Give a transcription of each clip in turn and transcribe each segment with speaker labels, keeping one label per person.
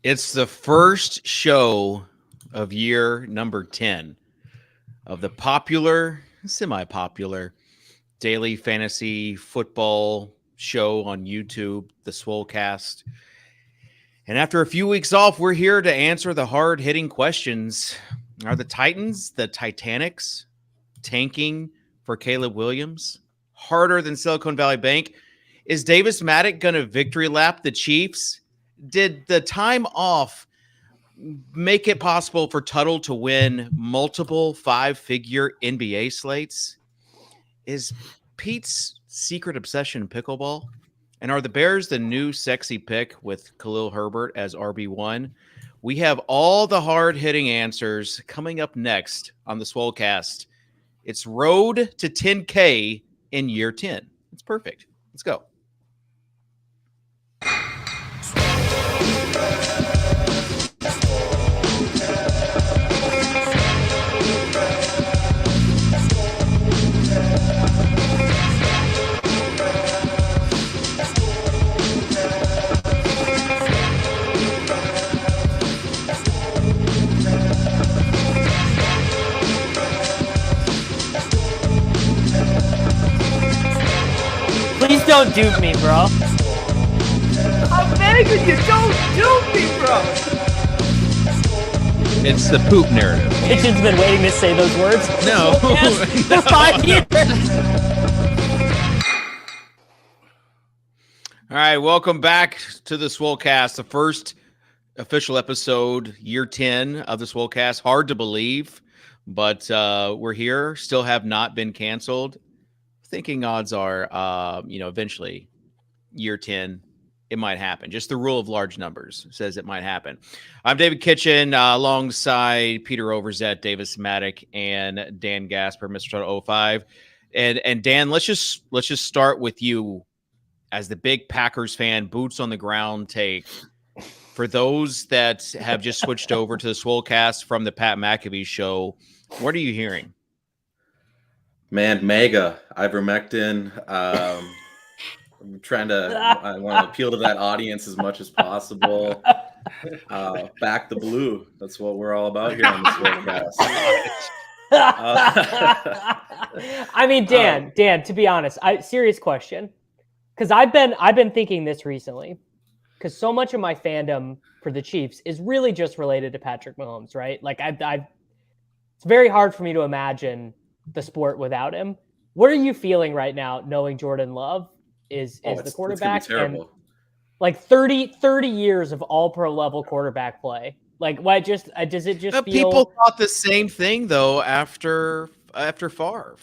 Speaker 1: It's the first show of year number 10 of the popular, semi-popular daily fantasy football show on YouTube, the Swolecast. And after a few weeks off, we're here to answer the hard-hitting questions. Are the Titans, the Titanics, tanking for Caleb Williams? Harder than Silicon Valley Bank? Is Davis Maddock going to victory lap the Chiefs? Did the time off make it possible for Tuttle to win multiple five-figure NBA slates? Is Pete's secret obsession pickleball? And are the Bears the new sexy pick with Khalil Herbert as RB1? We have all the hard-hitting answers coming up next on the Swolecast. It's road to 10K in year 10. It's perfect. Let's go.
Speaker 2: Please don't dupe me, bro. I'm begging you, don't dupe me, bro.
Speaker 1: It's the poop narrative.
Speaker 2: Kitchen's been waiting to say those words.
Speaker 1: No.
Speaker 2: For 5 years.
Speaker 1: All right, welcome back to the Swolecast, the first official episode, year 10 of the Swolecast. Hard to believe, but we're here. Still have not been canceled. Thinking odds are, eventually, year 10, it might happen. Just the rule of large numbers says it might happen. I'm David Kitchen, alongside Peter Overzet, Davis Maddock, and Dan Gasper, Mr. Total 05. And Dan, let's just start with you as the big Packers fan, boots on the ground take. For those that have just switched over to the Swolecast from the Pat McAfee show, what are you hearing?
Speaker 3: Man, mega ivermectin. I'm trying to. I want to appeal to that audience as much as possible. Back the blue. That's what we're all about here on the Swolecast.
Speaker 2: I mean, Dan. To be honest, serious question, because I've been thinking this recently, because so much of my fandom for the Chiefs is really just related to Patrick Mahomes, right? Like it's very hard for me to imagine the sport without him. What are you feeling right now, knowing Jordan Love is the quarterback? And like 30 years of all pro level quarterback play. Like, why does it just feel...
Speaker 1: People thought the same thing though after Favre.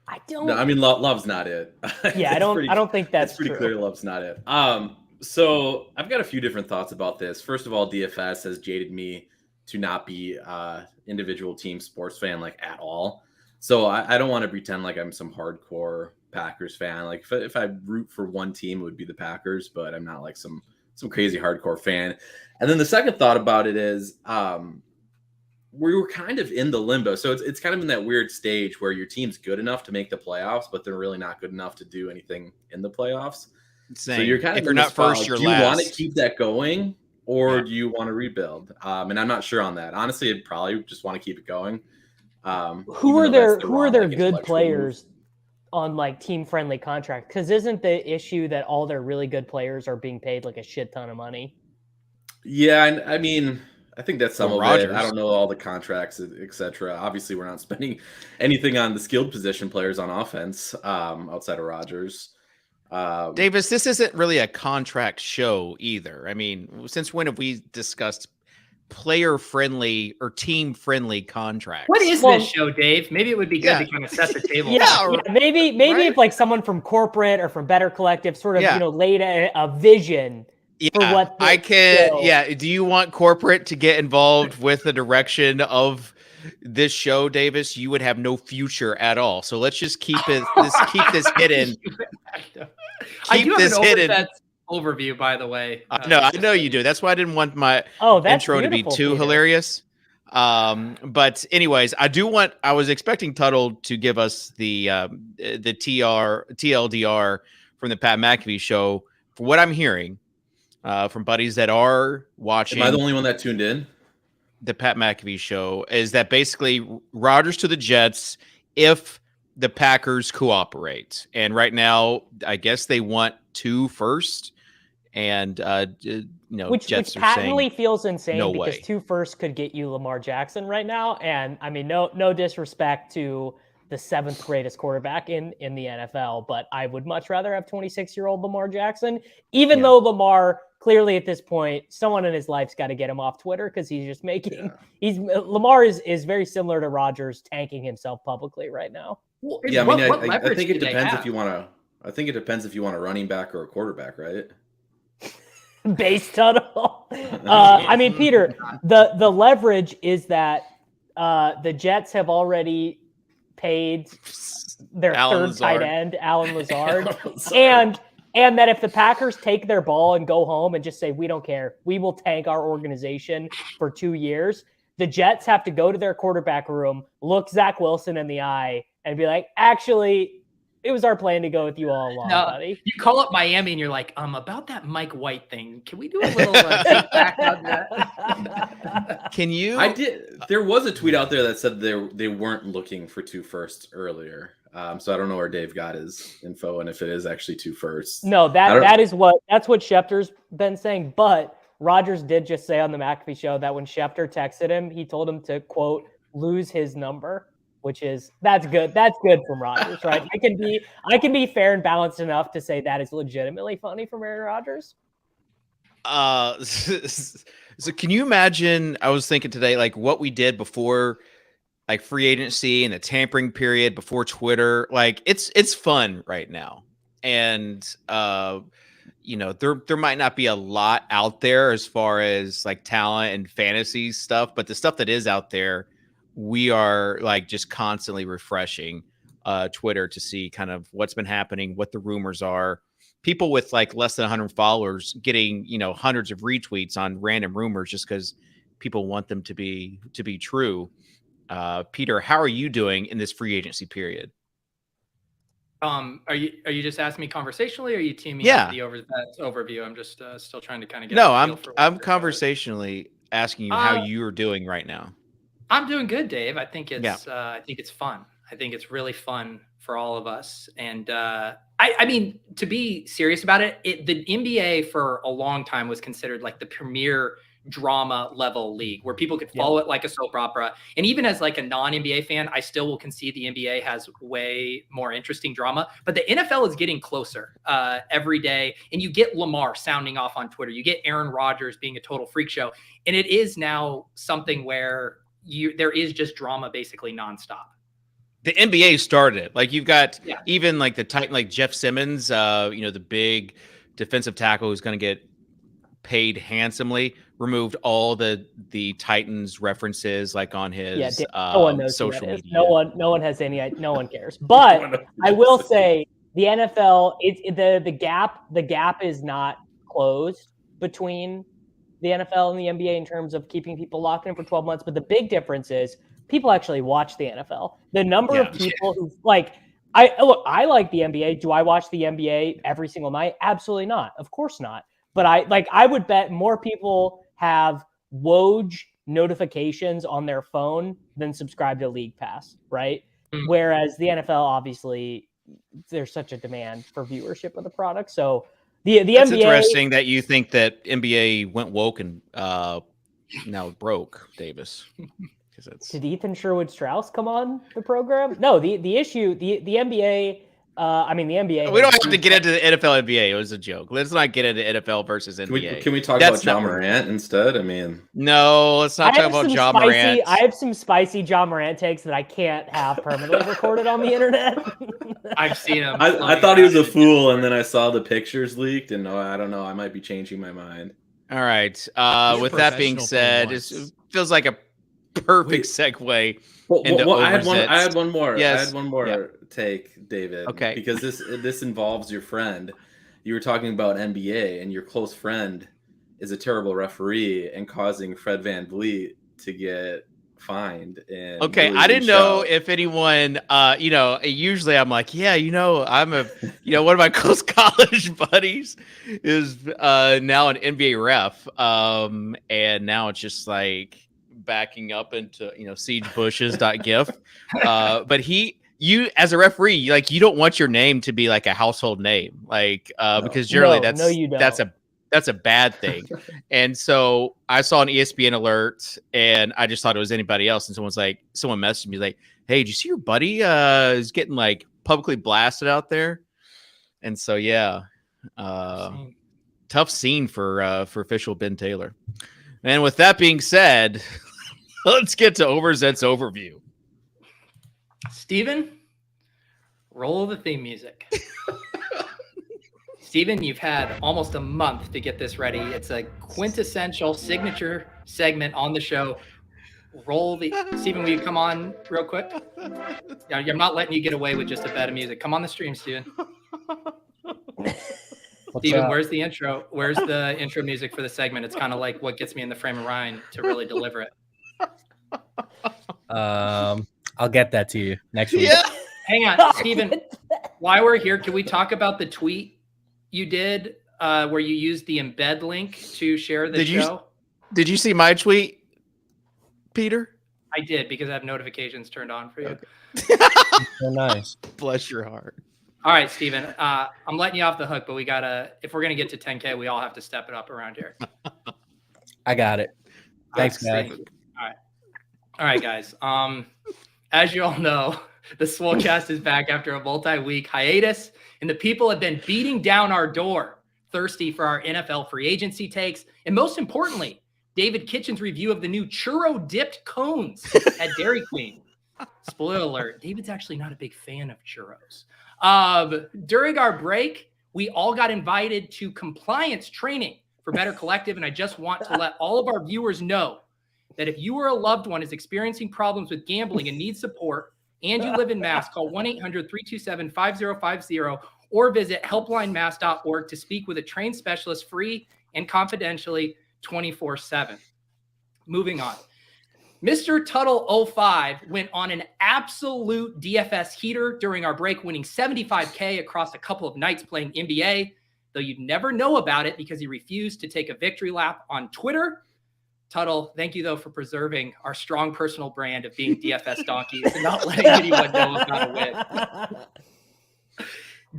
Speaker 2: I don't.
Speaker 3: No, I mean, Love's not it.
Speaker 2: Yeah, I don't think that's
Speaker 3: pretty
Speaker 2: true.
Speaker 3: clear. Love's not it. So I've got a few different thoughts about this. First of all, DFS has jaded me to not be individual team sports fan like at all. So I don't want to pretend like I'm some hardcore Packers fan. Like if I root for one team, it would be the Packers, but I'm not like some crazy hardcore fan. And then the second thought about it is we were kind of in the limbo. So it's kind of in that weird stage where your team's good enough to make the playoffs, but they're really not good enough to do anything in the playoffs.
Speaker 1: Same.
Speaker 3: So you're kind of
Speaker 1: if you're not first, you're last.
Speaker 3: Do you want to keep that going, or do you want to rebuild? And I'm not sure on that. Honestly, I'd probably just want to keep it going.
Speaker 2: Who are their good players on like team friendly contracts? Because isn't the issue that all their really good players are being paid like a shit ton of money?
Speaker 3: Yeah, I mean, I think that's some of
Speaker 1: Rodgers.
Speaker 3: it. I don't know all the contracts, etc. Obviously, we're not spending anything on the skilled position players on offense outside of Rodgers.
Speaker 1: Davis, this isn't really a contract show either. I mean, since when have we discussed player-friendly or team-friendly contracts?
Speaker 4: What is this show, Dave? Maybe it would be good to kind of set the table.
Speaker 2: Maybe right? If like someone from corporate or from Better Collective sort of laid a vision for what
Speaker 1: I can. Show. Yeah, do you want corporate to get involved with the direction of this show, Davis? You would have no future at all. So let's just keep it. Keep this hidden.
Speaker 4: I do have an hidden overview, by the way.
Speaker 1: I know you do. That's why I didn't want my intro to be too hilarious. But anyways, I was expecting Tuttle to give us the TLDR from the Pat McAfee show. For what I'm hearing, from buddies that are watching.
Speaker 3: Am I the only one that tuned in?
Speaker 1: The Pat McAfee show is that basically Rodgers to the Jets if the Packers cooperate. And right now, I guess they want 2 first. And
Speaker 2: which
Speaker 1: Jets are
Speaker 2: patently
Speaker 1: saying,
Speaker 2: feels insane
Speaker 1: no
Speaker 2: because
Speaker 1: way.
Speaker 2: 2 first could get you Lamar Jackson right now. And I mean, no disrespect to the 7th greatest quarterback in the NFL, but I would much rather have 26-year-old Lamar Jackson, even though Lamar clearly at this point, someone in his life's got to get him off Twitter because he's just making Lamar is very similar to Rodgers tanking himself publicly right now.
Speaker 4: Well,
Speaker 3: yeah, I think it depends if you want to. I think it depends if you want a running back or a quarterback, right?
Speaker 2: Base tunnel. I mean, Peter, the leverage is that the Jets have already paid their third tight end, Alan Lazard, and that if the Packers take their ball and go home and just say, we don't care, we will tank our organization for 2 years, the Jets have to go to their quarterback room, look Zach Wilson in the eye, and be like, actually, it was our plan to go with you all along, buddy.
Speaker 4: You call up Miami and you're like, about that Mike White thing, can we do a little take back on that?
Speaker 1: Can you?
Speaker 3: I did. There was a tweet out there that said they weren't looking for 2 firsts earlier. So I don't know where Dave got his info and if it is actually 2 firsts.
Speaker 2: No, that's what Schefter's been saying. But Rodgers did just say on the McAfee show that when Schefter texted him, he told him to, quote, lose his number. Which is that's good. That's good from Rodgers, right? I can be fair and balanced enough to say that is legitimately funny from Aaron Rodgers.
Speaker 1: So can you imagine? I was thinking today, like what we did before, like free agency and the tampering period before Twitter. Like it's fun right now, and there might not be a lot out there as far as like talent and fantasy stuff, but the stuff that is out there, we are like just constantly refreshing Twitter to see kind of what's been happening, what the rumors are. People with like less than 100 followers getting, hundreds of retweets on random rumors just because people want them to be true. Peter, how are you doing in this free agency period?
Speaker 4: Are you just asking me conversationally, or are you teaming up the overview? I'm just still trying to kind of get.
Speaker 1: No, I'm conversationally asking you how you are doing right now.
Speaker 4: I'm doing good, Dave. I think it's fun. I think it's really fun for all of us. And I mean, to be serious about it, the NBA for a long time was considered like the premier drama level league where people could follow it like a soap opera. And even as like a non-NBA fan, I still will concede the NBA has way more interesting drama. But the NFL is getting closer every day. And you get Lamar sounding off on Twitter. You get Aaron Rodgers being a total freak show. And it is now something where there is just drama basically nonstop.
Speaker 1: The NBA started it. Like you've got even like the Titan, like Jeff Simmons, the big defensive tackle who's going to get paid handsomely, removed all the Titans references like on his
Speaker 2: no one knows
Speaker 1: social media.
Speaker 2: No one has any. No one cares. But I will say the NFL, the gap is not closed between the NFL and the NBA in terms of keeping people locked in for 12 months. But the big difference is people actually watch the NFL. The number of people who I like the NBA. Do I watch the NBA every single night? Absolutely not. Of course not. But I would bet more people have Woj notifications on their phone than subscribe to League Pass, right? Mm-hmm. Whereas the NFL, obviously, there's such a demand for viewership of the product. So the
Speaker 1: That's
Speaker 2: NBA,
Speaker 1: interesting that you think that NBA went woke and now broke, Davis.
Speaker 2: Did Ethan Sherwood-Strauss come on the program? No, the issue, the NBA. The NBA.
Speaker 1: We don't have to get into the NFL NBA. It was a joke. Let's not get into NFL versus NBA.
Speaker 3: Can we talk about Ja Morant instead? I mean,
Speaker 1: no, let's not talk about Ja Morant.
Speaker 2: I have some spicy Ja Morant takes that I can't have permanently recorded on the internet.
Speaker 4: I've seen him.
Speaker 3: I thought he was a fool, and then I saw the pictures leaked, and I don't know. I might be changing my mind.
Speaker 1: All right. With that being said, it feels like a perfect segue.
Speaker 3: I had one more.
Speaker 1: Yes.
Speaker 3: I had one more take, David.
Speaker 1: Okay.
Speaker 3: Because this involves your friend. You were talking about NBA, and your close friend is a terrible referee and causing Fred VanVleet to get find. And
Speaker 1: Okay,
Speaker 3: really
Speaker 1: I didn't know
Speaker 3: show.
Speaker 1: if anyone, usually I'm like, yeah, I'm one of my close college buddies is now an NBA ref. And now it's just like backing up into, siegebushes.gif. But you as a referee, you don't want your name to be like a household name, because generally
Speaker 2: No, you don't.
Speaker 1: that's a bad thing. And so I saw an ESPN alert and I just thought it was anybody else. And someone messaged me like, hey, did you see your buddy is getting like publicly blasted out there? And so, yeah, tough scene for official Ben Taylor. And with that being said, let's get to OverZet's overview.
Speaker 4: Steven, roll the theme music. Steven, you've had almost a month to get this ready. It's a quintessential signature segment on the show. Steven, will you come on real quick? Yeah, I'm not letting you get away with just a bed of music. Come on the stream, Steven. Steven, where's the intro? Where's the intro music for the segment? It's kind of like what gets me in the frame of mind to really deliver it.
Speaker 5: I'll get that to you next week.
Speaker 1: Yeah.
Speaker 4: Hang on, Steven. While we're here, can we talk about the tweet you did where you used the embed link to share the show?
Speaker 1: Did you see my tweet, Peter?
Speaker 4: I did, because I have notifications turned on for you.
Speaker 1: Okay.
Speaker 5: So nice.
Speaker 1: Bless your heart.
Speaker 4: All right, Steven, I'm letting you off the hook, but if we're going to get to 10K, we all have to step it up around here.
Speaker 5: I got it. Thanks,
Speaker 4: man.
Speaker 5: man.
Speaker 4: All right, guys. As you all know, the Swolecast is back after a multi-week hiatus, and the people have been beating down our door, thirsty for our NFL free agency takes, and most importantly, David Kitchen's review of the new churro-dipped cones at Dairy Queen. Spoiler alert, David's actually not a big fan of churros. During our break, we all got invited to compliance training for Better Collective, and I just want to let all of our viewers know that if you or a loved one is experiencing problems with gambling and needs support, and you live in Mass, call 1-800-327-5050 or visit helplinemass.org to speak with a trained specialist free and confidentially 24/7. Moving on. Mr. Tuttle 05 went on an absolute DFS heater during our break, winning $75K across a couple of nights playing NBA, though you'd never know about it because he refused to take a victory lap on Twitter. Tuttle, thank you, though, for preserving our strong personal brand of being DFS donkeys and not letting anyone know about a win.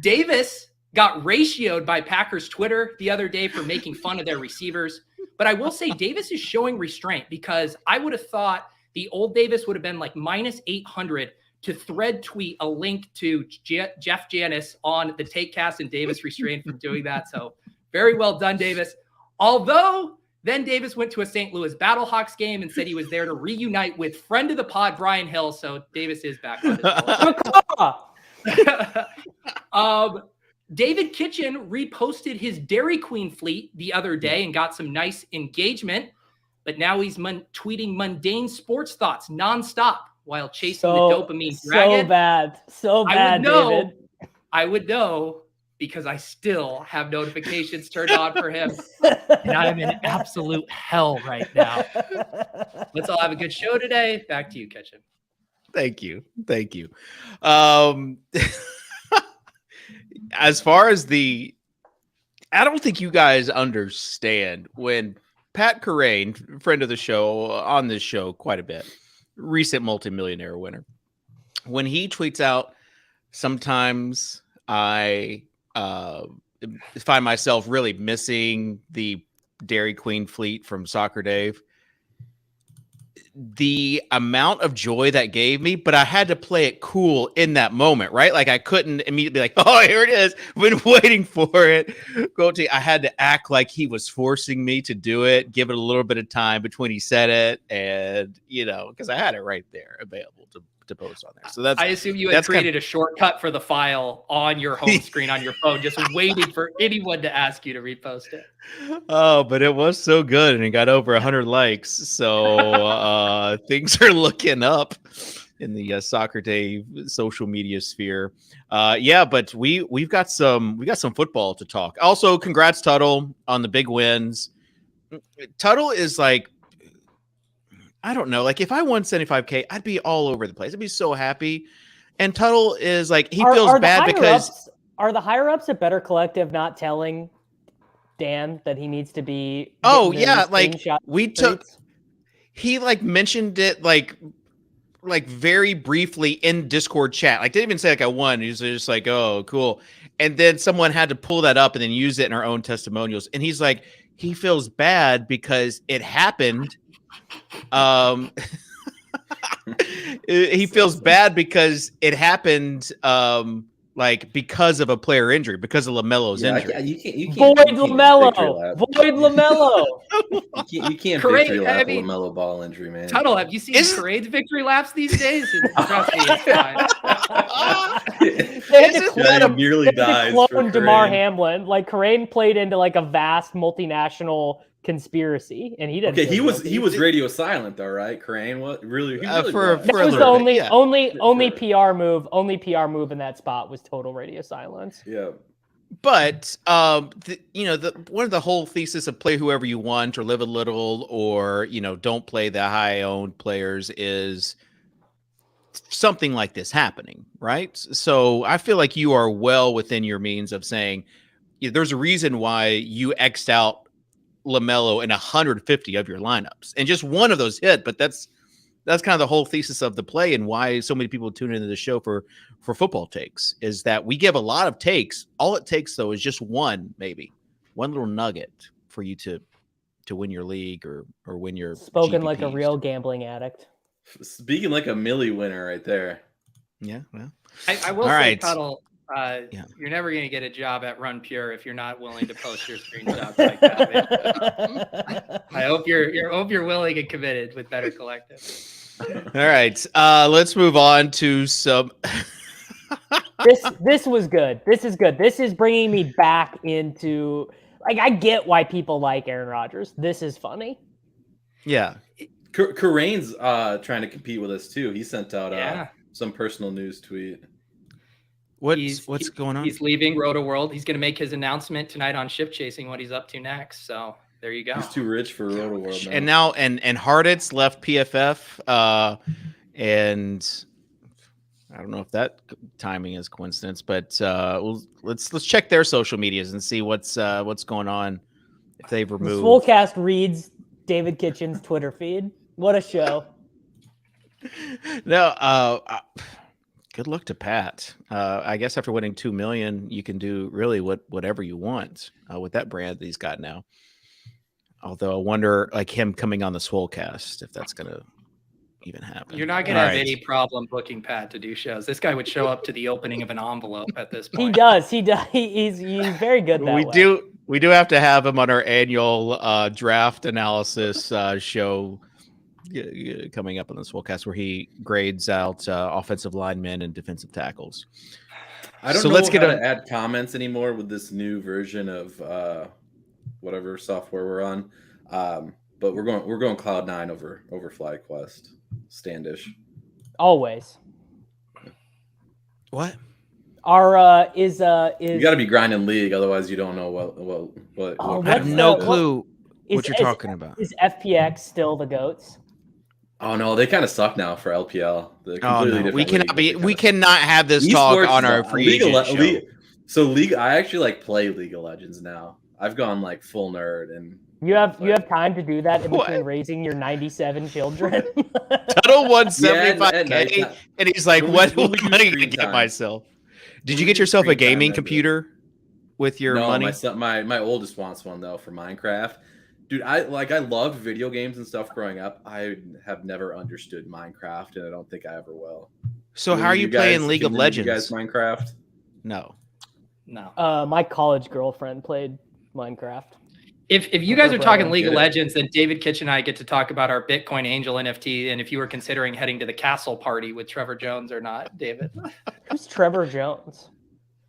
Speaker 4: Davis got ratioed by Packers Twitter the other day for making fun of their receivers. But I will say Davis is showing restraint, because I would have thought the old Davis would have been like minus 800 to thread tweet a link to Jeff Janis on the TakeCast, and Davis restrained from doing that. So very well done, Davis. Although then Davis went to a St. Louis Battlehawks game and said he was there to reunite with friend of the pod, Brian Hill. So Davis is back on his David Kitchen reposted his Dairy Queen fleet the other day and got some nice engagement, but now he's tweeting mundane sports thoughts nonstop while chasing the dopamine dragon.
Speaker 2: So bad, David.
Speaker 4: I would know, because I still have notifications turned on for him, and I'm in absolute hell right now. Let's all have a good show today. Back to you, Kitchen.
Speaker 1: Thank you. As far as I don't think you guys understand when Pat Carrain, friend of the show, on this show quite a bit, recent multimillionaire winner, when he tweets out, sometimes I find myself really missing the Dairy Queen fleet from Soccer Dave. The amount of joy that gave me, but I had to play it cool in that moment, right? Like I couldn't immediately be like, oh, here it is. Been waiting for it. I had to act like he was forcing me to do it, give it a little bit of time between he said it, and because I had it right there available to post on there. So I
Speaker 4: assume you had created a shortcut for the file on your home screen on your phone, just waiting for anyone to ask you to repost it.
Speaker 1: Oh, but it was so good, and it got over 100 likes. So things are looking up in the Soccer Day social media sphere. But we've got some football to talk. Also, congrats Tuttle on the big wins. Tuttle is like, I don't know. Like if I won 75K, I'd be all over the place. I'd be so happy. And Tuttle is like, he feels bad because
Speaker 2: are the higher ups at Better Collective not telling Dan that he needs to be?
Speaker 1: Oh yeah, like he like mentioned it like very briefly in Discord chat. Like didn't even say like I won. He was just like, oh, cool. And then someone had to pull that up and then use it in our own testimonials. And he's like, he feels bad because it happened. He feels bad because it happened like because of a player injury, because of LaMelo's injury.
Speaker 3: You can't
Speaker 2: Void LaMelo. Void LaMelo.
Speaker 3: You can't victory lap a LaMelo Ball injury, man.
Speaker 4: Tuttle, have you seen Crane's victory laps these days? Trust me, it's fine.
Speaker 2: They had to clone
Speaker 3: nearly dies
Speaker 2: clone DeMar Hamlin. Like Crane played into like a vast multinational conspiracy, and he didn't.
Speaker 3: Okay, he was radio silent though, right? Crane, what really?
Speaker 2: That was the only PR move. Only PR move in that spot was total radio silence.
Speaker 3: Yeah.
Speaker 1: But you know, one of the whole thesis of play whoever you want or live a little, or you know, don't play the high owned players is something like this happening, right? So I feel like you are well within your means of saying there's a reason why you X'd out LaMelo in 150 of your lineups, and just one of those hit. But that's kind of the whole thesis of the play, and why so many people tune into the show for football takes, is that we give a lot of takes. All it takes though is just one little nugget for you to win your league or win your
Speaker 2: spoken
Speaker 1: GPPs.
Speaker 2: Like a real gambling addict.
Speaker 3: Speaking like a Millie winner right there.
Speaker 1: Yeah, well,
Speaker 4: I will say, Tuttle, you're never going to get a job at Run Pure if you're not willing to post your screenshots like that. I hope you're willing and committed with Better Collective.
Speaker 1: All right, let's move on to some.
Speaker 2: This was good. This is good. This is bringing me back into, like, I get why people like Aaron Rodgers. This is funny.
Speaker 1: Yeah.
Speaker 3: Karane's trying to compete with us too. He sent out some personal news tweet.
Speaker 1: What's going on?
Speaker 4: He's leaving Roto World. He's going to make his announcement tonight on Ship Chasing what he's up to next. So there you go.
Speaker 3: He's too rich for Roto World now.
Speaker 1: And now and Harditz left PFF, and I don't know if that timing is coincidence, but let's check their social medias and see what's going on if they've removed.
Speaker 2: Swolecast reads David Kitchen's Twitter feed. What a show!
Speaker 1: No, good luck to Pat. I guess after winning $2 million, you can do really whatever you want with that brand that he's got now. Although I wonder, like him coming on the Swolecast, if that's gonna even happen.
Speaker 4: You're not going to have any problem booking Pat to do shows. This guy would show up to the opening of an envelope at this point.
Speaker 2: He does. He's very good that way.
Speaker 1: We do have to have him on our annual draft analysis show coming up on the Swolecast, where he grades out offensive linemen and defensive tackles.
Speaker 3: I don't know how to add comments anymore with this new version of whatever software we're on. But we're going Cloud9 over FlyQuest. Standish.
Speaker 2: Always.
Speaker 1: What?
Speaker 2: Our is
Speaker 3: you got to be grinding league, otherwise you don't know what.
Speaker 1: I have no clue what you're talking about.
Speaker 2: Is FPX still the goats?
Speaker 3: Oh no, they kind of suck now for LPL.
Speaker 1: We cannot have this talk on our free agent show.
Speaker 3: So League, I actually like play League of Legends now. I've gone like full nerd, and
Speaker 2: you have time to do that in between raising your 97 children.
Speaker 1: Tuttle won 75K, and he's like, "What am I going to get myself?" Did you get yourself a gaming computer with your money?
Speaker 3: No, my oldest wants one though for Minecraft. Dude, I loved video games and stuff growing up. I have never understood Minecraft, and I don't think I ever will.
Speaker 1: So how are you playing League of Legends?
Speaker 3: You guys Minecraft?
Speaker 1: No.
Speaker 2: My college girlfriend played Minecraft.
Speaker 4: If you guys are talking League of Legends, then David Kitchen and I get to talk about our Bitcoin Angel NFT, and if you were considering heading to the castle party with Trevor Jones or not, David.
Speaker 2: Who's Trevor Jones?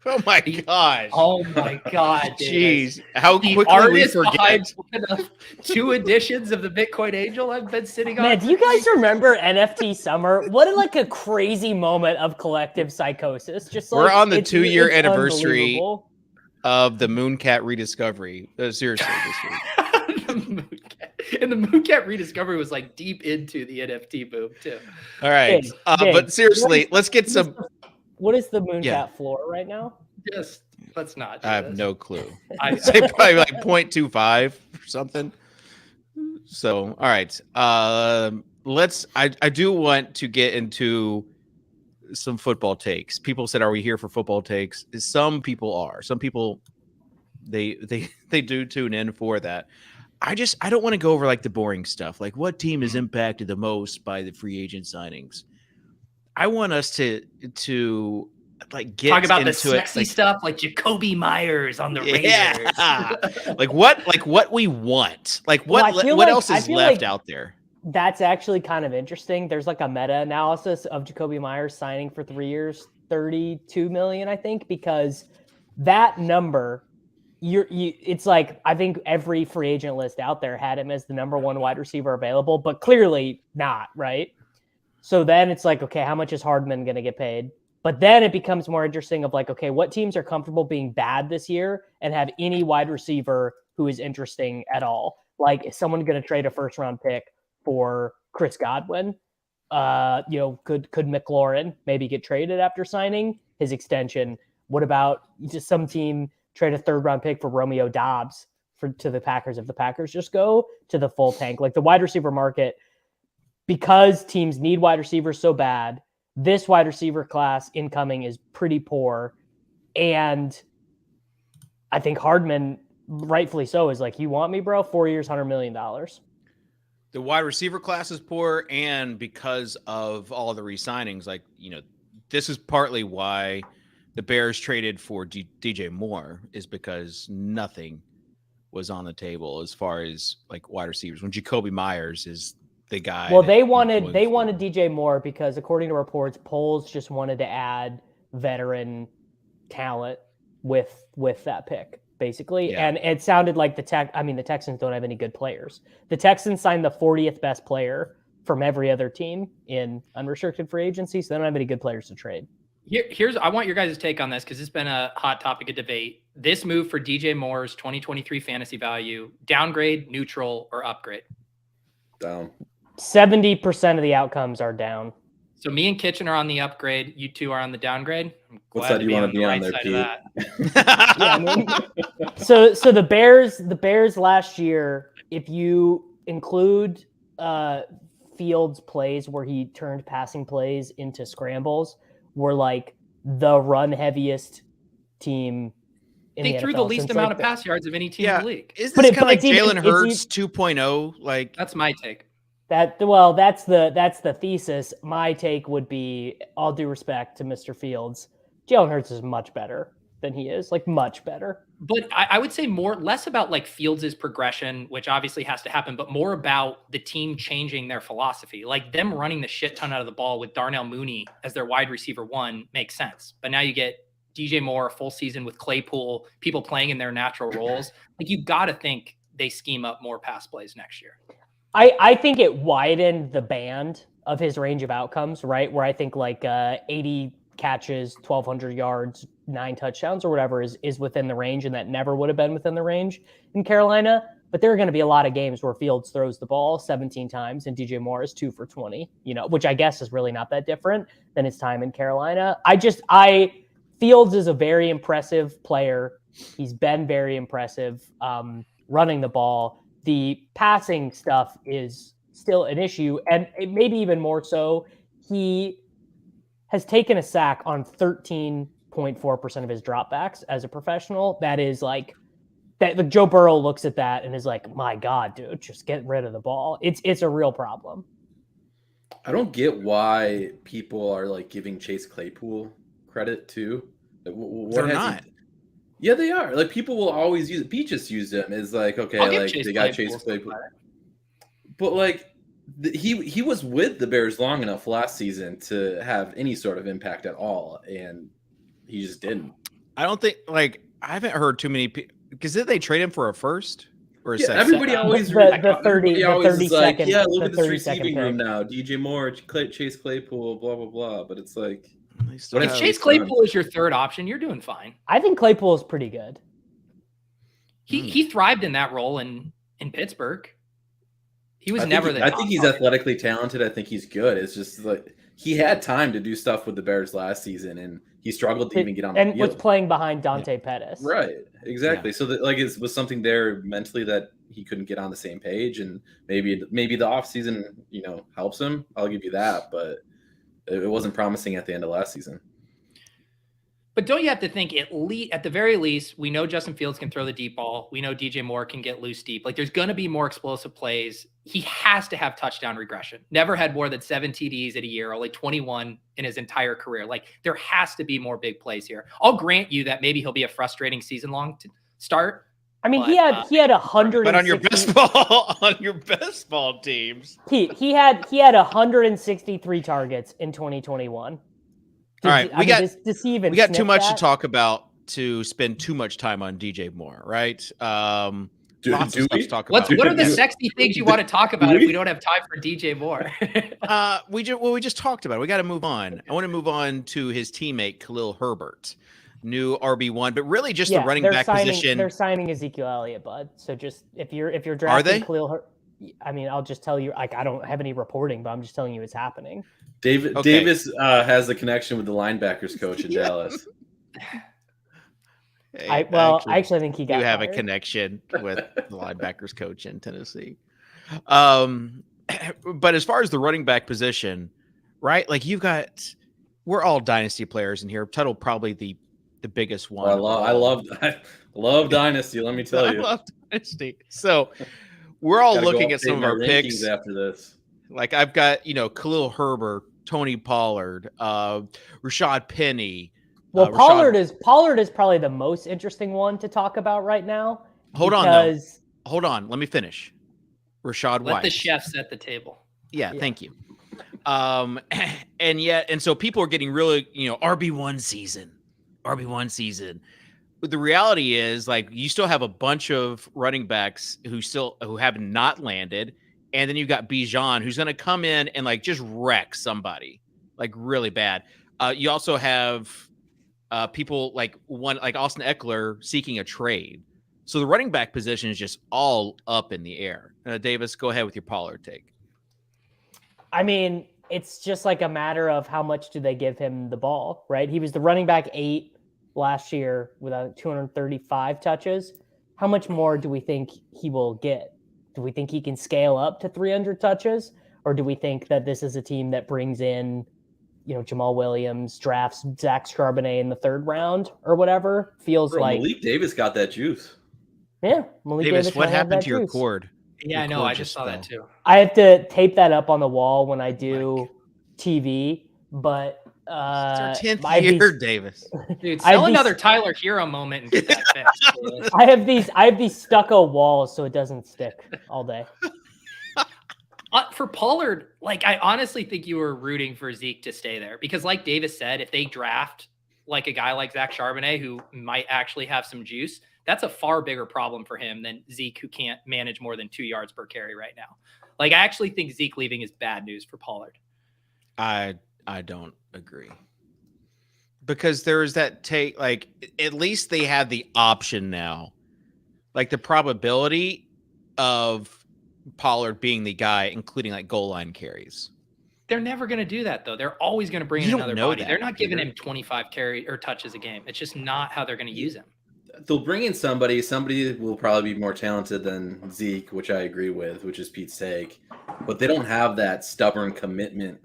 Speaker 1: Oh my gosh.
Speaker 4: Oh my God.
Speaker 1: Jeez. How quickly we forget.
Speaker 4: 2 editions of the Bitcoin Angel I've been sitting on.
Speaker 2: Man, do you guys remember NFT Summer? What a crazy moment of collective psychosis. Just
Speaker 1: we're on the 2-year anniversary of the Mooncat rediscovery. Seriously, this week.
Speaker 4: And the Mooncat rediscovery was like deep into the NFT boom too.
Speaker 1: All right.
Speaker 2: Dave,
Speaker 1: But seriously, let's get some.
Speaker 2: What is the Mooncat
Speaker 1: Yeah.
Speaker 2: floor right now?
Speaker 4: Just let's not. Do
Speaker 1: I have
Speaker 4: this.
Speaker 1: no clue.
Speaker 4: I
Speaker 1: Say probably like 0.25 or something. So, all right. I do want to get into some football takes. People said, "Are we here for football takes?" Some people are. Some people they do tune in for that. I don't want to go over like the boring stuff, like what team is impacted the most by the free agent signings. I want us to like get
Speaker 4: talk about
Speaker 1: into
Speaker 4: the sexy stuff, like Jacoby Myers on the Raiders.
Speaker 1: like what we want, like what else is left out there.
Speaker 2: That's actually kind of interesting. There's like a meta-analysis of Jacoby Myers signing for 3 years, $32 million, I think, because that number, it's like, I think every free agent list out there had him as the number one wide receiver available, but clearly not, right? So then it's like, okay, how much is Hardman going to get paid? But then it becomes more interesting of like, okay, what teams are comfortable being bad this year and have any wide receiver who is interesting at all? Like, is someone going to trade a first-round pick for Chris Godwin? Could McLaurin maybe get traded after signing his extension? What about just some team trade a third-round pick for Romeo Doubs to the Packers if the Packers just go to the full tank? Like the wide receiver market, because teams need wide receivers so bad, this wide receiver class incoming is pretty poor. And I think Hardman, rightfully so, is like, you want me, bro? 4 years, $100 million.
Speaker 1: The wide receiver class is poor, and because of all the re-signings, like, this is partly why the Bears traded for DJ Moore, is because nothing was on the table as far as like wide receivers. When Jacoby Myers is the guy.
Speaker 2: Well, they wanted DJ Moore because, according to reports, Poles just wanted to add veteran talent with that pick, basically. Yeah. And it sounded like the Texans don't have any good players. The Texans signed the 40th best player from every other team in unrestricted free agency, so they don't have any good players to trade.
Speaker 4: I want your guys' take on this because it's been a hot topic of debate. This move for DJ Moore's 2023 fantasy value, downgrade, neutral, or upgrade?
Speaker 3: Down.
Speaker 2: 70% of the outcomes are down.
Speaker 4: So me and Kitchen are on the upgrade. You two are on the downgrade. I'm
Speaker 3: glad to be on the right side of that.
Speaker 2: So the Bears last year, if you include Fields' plays where he turned passing plays into scrambles, were like the run heaviest team.
Speaker 4: They threw the least amount of pass yards of any team in the league.
Speaker 1: Is this kind of like Jalen Hurts 2.0? Like,
Speaker 4: that's my take.
Speaker 2: That's the thesis. My take would be, all due respect to Mr. Fields, Jalen Hurts is much better than he is, like much better.
Speaker 4: But I would say less about like Fields' progression, which obviously has to happen, but more about the team changing their philosophy. Like them running the shit ton out of the ball with Darnell Mooney as their wide receiver one makes sense. But now you get DJ Moore, a full season with Claypool, people playing in their natural roles. Like you got to think they scheme up more pass plays next year.
Speaker 2: I think it widened the band of his range of outcomes, right? Where I think like 80 catches, 1,200 yards, 9 touchdowns or whatever is within the range, and that never would have been within the range in Carolina. But there are going to be a lot of games where Fields throws the ball 17 times and DJ Moore is 2 for 20, which I guess is really not that different than his time in Carolina. Fields is a very impressive player. He's been very impressive running the ball. The passing stuff is still an issue, and maybe even more so. He has taken a sack on 13.4% of his dropbacks as a professional. That is like that. Like Joe Burrow looks at that and is like, "My God, dude, just get rid of the ball." It's a real problem.
Speaker 3: I don't get why people are like giving Chase Claypool credit too.
Speaker 1: They're not.
Speaker 3: Yeah, they are. Like people will always use it. Beaches used him as like, okay, like they got Chase Claypool. But like he was with the Bears long enough last season to have any sort of impact at all, and he just didn't.
Speaker 1: I don't think I haven't heard too many people, because did they trade him for a first or a second?
Speaker 3: Everybody always
Speaker 2: the 30 second.
Speaker 3: Yeah, look at this receiving room now. DJ Moore, Chase Claypool, blah blah blah. But it's like,
Speaker 4: if Chase Claypool is your third option, you're doing fine.
Speaker 2: I think Claypool is pretty good.
Speaker 4: He thrived in that role in Pittsburgh. He was
Speaker 3: I
Speaker 4: never
Speaker 3: think,
Speaker 4: the
Speaker 3: I
Speaker 4: top
Speaker 3: think he's
Speaker 4: target.
Speaker 3: athletically talented. I think he's good. It's just like he had time to do stuff with the Bears last season, and he struggled to even get on the
Speaker 2: and was
Speaker 3: field.
Speaker 2: playing behind Dante Pettis.
Speaker 3: Right, exactly. So that it was something there mentally that he couldn't get on the same page, and maybe the offseason, helps him. I'll give you that, but it wasn't promising at the end of last season.
Speaker 4: But don't you have to think at the very least, we know Justin Fields can throw the deep ball. We know DJ Moore can get loose deep. Like there's going to be more explosive plays. He has to have touchdown regression. Never had more than 7 TDs in a year, only 21 in his entire career. Like there has to be more big plays here. I'll grant you that maybe he'll be a frustrating season long to start.
Speaker 2: I mean, he had 100.
Speaker 1: But on your best ball teams,
Speaker 2: he had 163 targets in 2021.
Speaker 1: All right, we got too much to talk about to spend too much time on DJ Moore, right? Lots of stuff to talk about.
Speaker 4: What are the sexy things you want to talk about if we don't have time for DJ Moore?
Speaker 1: We just talked about it. We got to move on. I want to move on to his teammate Khalil Herbert, new RB1, but really just the running back position.
Speaker 2: They're signing Ezekiel Elliott, bud. So just if you're drafting Khalil Herbert, I mean, I'll just tell you, like, I don't have any reporting, but I'm just telling you it's happening.
Speaker 3: Davis has a connection with the linebackers coach in Dallas.
Speaker 2: Hey, I actually think he got.
Speaker 1: You have
Speaker 2: fired.
Speaker 1: A connection with the linebackers coach in Tennessee. But as far as the running back position, right? Like we're all dynasty players in here. Tuttle probably the biggest one.
Speaker 3: I love dynasty. Let me tell you,
Speaker 1: I love dynasty. So we're all looking at some of our picks
Speaker 3: after this.
Speaker 1: Like I've got, Khalil Herbert, Tony Pollard, Rashad Penny.
Speaker 2: Well, Pollard is probably the most interesting one to talk about right now.
Speaker 1: Hold on. Let me finish. Rashad White.
Speaker 4: Let the chef set the table.
Speaker 1: Yeah. Thank you. And so people are getting really, RB1 season. But the reality is, like, you still have a bunch of running backs who have not landed. And then you've got Bijan, who's going to come in and like just wreck somebody like really bad. You also have people like Austin Eckler seeking a trade. So the running back position is just all up in the air. Davis, go ahead with your Pollard take.
Speaker 2: I mean, it's just like a matter of how much do they give him the ball, right? He was the running back 8 last year with 235 touches. How much more do we think he will get? Do we think he can scale up to 300 touches? Or do we think that this is a team that brings in, Jamal Williams, drafts Zach Charbonnet in the 3rd round or whatever?
Speaker 3: Malik Davis got that juice.
Speaker 2: Yeah. Malik Davis,
Speaker 1: what happened to your cord?
Speaker 4: Yeah, I know. I just saw that too.
Speaker 2: I have to tape that up on the wall when I do TV, but
Speaker 1: it's our 10th year, Davis.
Speaker 4: Dude, sell another Tyler Hero moment and get that fixed.
Speaker 2: I have these stucco walls so it doesn't stick all day.
Speaker 4: For Pollard, like, I honestly think you were rooting for Zeke to stay there because, like Davis said, if they draft like a guy like Zach Charbonnet who might actually have some juice, that's a far bigger problem for him than Zeke, who can't manage more than 2 yards per carry right now. Like, I actually think Zeke leaving is bad news for Pollard.
Speaker 1: I don't agree. Because there is that take, like, at least they have the option now. Like, the probability of Pollard being the guy, including like goal line carries.
Speaker 4: They're never going to do that, though. They're always going to bring in another body. They're not giving him 25 carry or touches a game. It's just not how they're going to use him.
Speaker 3: They'll bring in somebody. Somebody will probably be more talented than Zeke, which I agree with, which is Pete's take. But they don't have that stubborn commitment.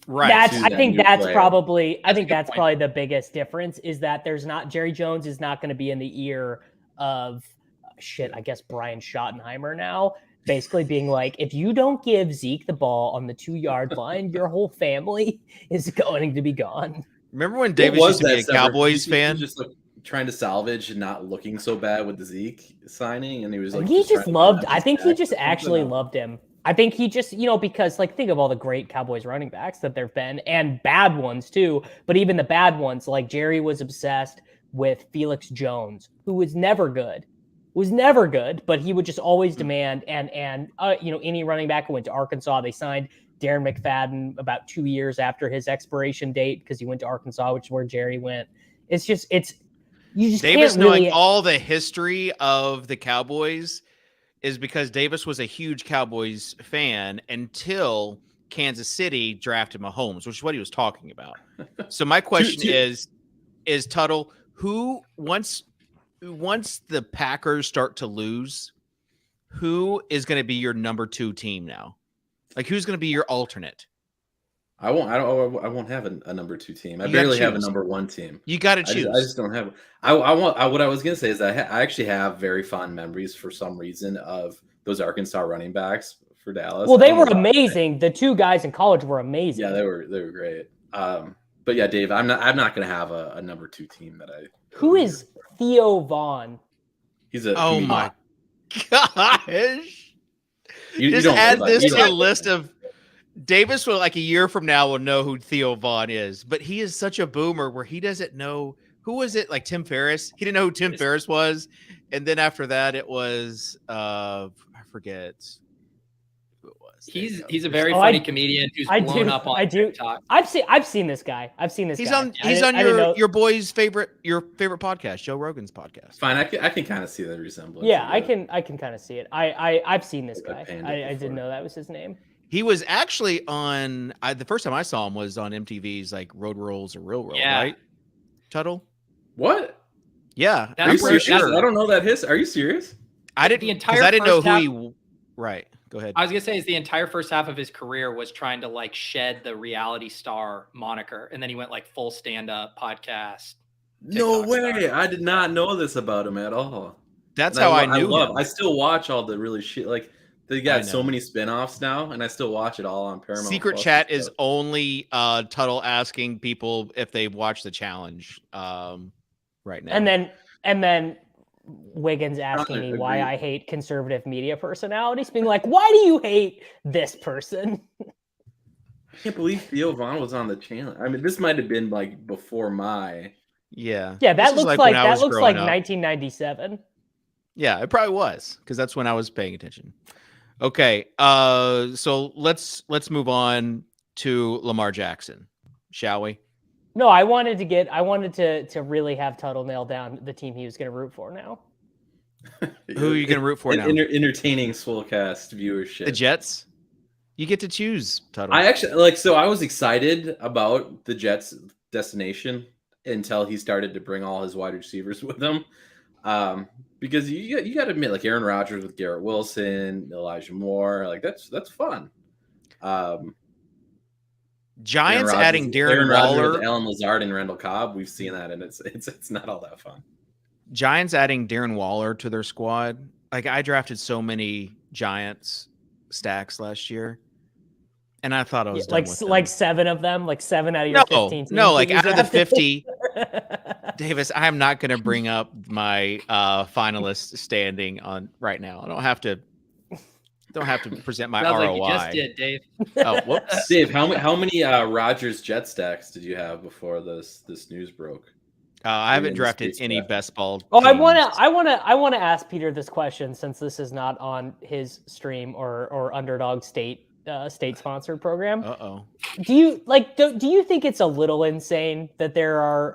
Speaker 1: Right.
Speaker 2: I think that's probably the biggest difference is that there's not Jerry Jones is not going to be in the ear of I guess Brian Schottenheimer now, basically being like, if you don't give Zeke the ball on the 2-yard line, your whole family is going to be gone.
Speaker 1: Remember when Davis used to be a Cowboys fan?
Speaker 3: Just like trying to salvage and not looking so bad with the Zeke signing, and he was like,
Speaker 2: he just loved. I think he just actually loved him. I think he just, because like think of all the great Cowboys running backs that there've been and bad ones too. But even the bad ones, like Jerry was obsessed with Felix Jones, who was never good, but he would just always demand. And any running back who went to Arkansas, they signed Darren McFadden about 2 years after his expiration date because he went to Arkansas, which is where Jerry went. You just
Speaker 1: Davis
Speaker 2: can't really...
Speaker 1: knowing all the history of the Cowboys. is because Davis was a huge Cowboys fan until Kansas City drafted Mahomes, which is what he was talking about. So my question is Tuttle, who once the Packers start to lose, who is going to be your number 2 team now? Like, who's going to be your alternate?
Speaker 3: I won't have a number 2 team. I barely have a number 1 team.
Speaker 1: You got to choose.
Speaker 3: I just don't have. What I was gonna say is I actually have very fond memories for some reason of those Arkansas running backs for Dallas.
Speaker 2: Well, they were amazing. The 2 guys in college were amazing.
Speaker 3: Yeah, they were great. But yeah, Dave, I'm not gonna have a number 2 team that I.
Speaker 2: Who is Theo Vaughn?
Speaker 3: He's a.
Speaker 1: Oh my gosh! Just add this to the list of. Davis will, like, a year from now, will know who Theo Vaughn is, but he is such a boomer where he doesn't know who was it. Like Tim Ferriss, he didn't know who Tim Ferriss was, and then after that, it was I forget who it was.
Speaker 4: He's a very funny comedian who's blown up on TikTok.
Speaker 2: I've seen this guy. He's
Speaker 1: on your boy's favorite podcast, Joe Rogan's podcast.
Speaker 3: Fine, I can kind of see the resemblance.
Speaker 2: Yeah, I can kind of see it. I've seen this guy. I didn't know that was his name.
Speaker 1: He was actually on. The first time I saw him was on MTV's like Road Rules or Real World, right? Tuttle.
Speaker 3: What?
Speaker 1: Yeah,
Speaker 3: I'm pretty sure. I don't know that Are you serious?
Speaker 1: I didn't know who he. Right. Go ahead.
Speaker 4: I was gonna say the entire first half of his career was trying to like shed the reality star moniker, and then he went like full stand-up podcast.
Speaker 3: No way! Star. I did not know this about him at all.
Speaker 1: That's how I knew him.
Speaker 3: I still watch all the really shit like. They got so many spinoffs now, and I still watch it all on Paramount.
Speaker 1: Secret Plus Chat is only Tuttle asking people if they've watched the challenge right now.
Speaker 2: And then Wiggins asking me why I hate conservative media personalities, being like, "Why do you hate this person?"
Speaker 3: I can't believe Theo Vaughn was on the channel. I mean, this might have been like before my.
Speaker 1: Yeah.
Speaker 2: That looks like 1997.
Speaker 1: Yeah, it probably was because that's when I was paying attention. Okay, so let's move on to Lamar Jackson, shall we?
Speaker 2: No, I wanted to really have Tuttle nail down the team he was going to root for now.
Speaker 1: Who are you going to root for now?
Speaker 3: Entertaining Swolecast viewership.
Speaker 1: The Jets. You get to choose, Tuttle.
Speaker 3: I actually so I was excited about the Jets' destination until he started to bring all his wide receivers with him. Because you got to admit, like Aaron Rodgers with Garrett Wilson, Elijah Moore, like that's fun.
Speaker 1: Giants adding Darren Waller,
Speaker 3: with Alan Lazard and Randall Cobb. We've seen that, and it's not all that fun.
Speaker 1: Giants adding Darren Waller to their squad. Like I drafted so many Giants stacks last year, and I thought I was done with them.
Speaker 2: Like 7 of them, like 7 out of your 15 teams.
Speaker 1: No, like out of the 50. Davis, I am not going to bring up my finalist standing on right now. I don't have to present my ROI.
Speaker 4: Like you just did, Dave.
Speaker 1: Oh, whoops.
Speaker 3: Dave, how many Rodgers Jet stacks did you have before this news broke?
Speaker 1: I haven't drafted any best ball.
Speaker 2: Oh, teams. I want to ask Peter this question since this is not on his stream or Underdog state sponsored program. Do you think it's a little insane that there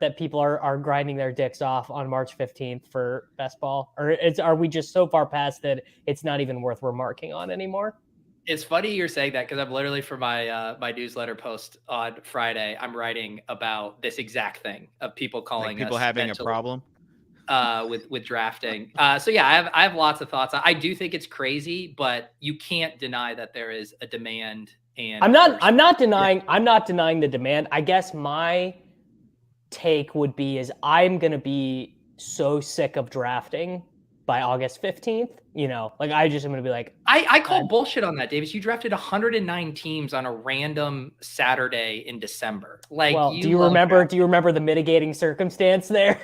Speaker 2: that people are grinding their dicks off on March 15th for best ball, or are we just so far past that it's not even worth remarking on anymore?
Speaker 4: It's funny you're saying that because I'm literally for my my newsletter post on Friday, I'm writing about this exact thing of people calling
Speaker 1: people
Speaker 4: us
Speaker 1: having a problem
Speaker 4: with drafting. So yeah, I have lots of thoughts. I do think it's crazy, but you can't deny that there is a demand. And
Speaker 2: I'm not denying the demand. I guess my take would be is I'm going to be so sick of drafting by August 15th. You know, like I just am going to be like,
Speaker 4: I call bullshit on that, Davis. You drafted 109 teams on a random Saturday in December. Like,
Speaker 2: well, do you remember the mitigating circumstance there?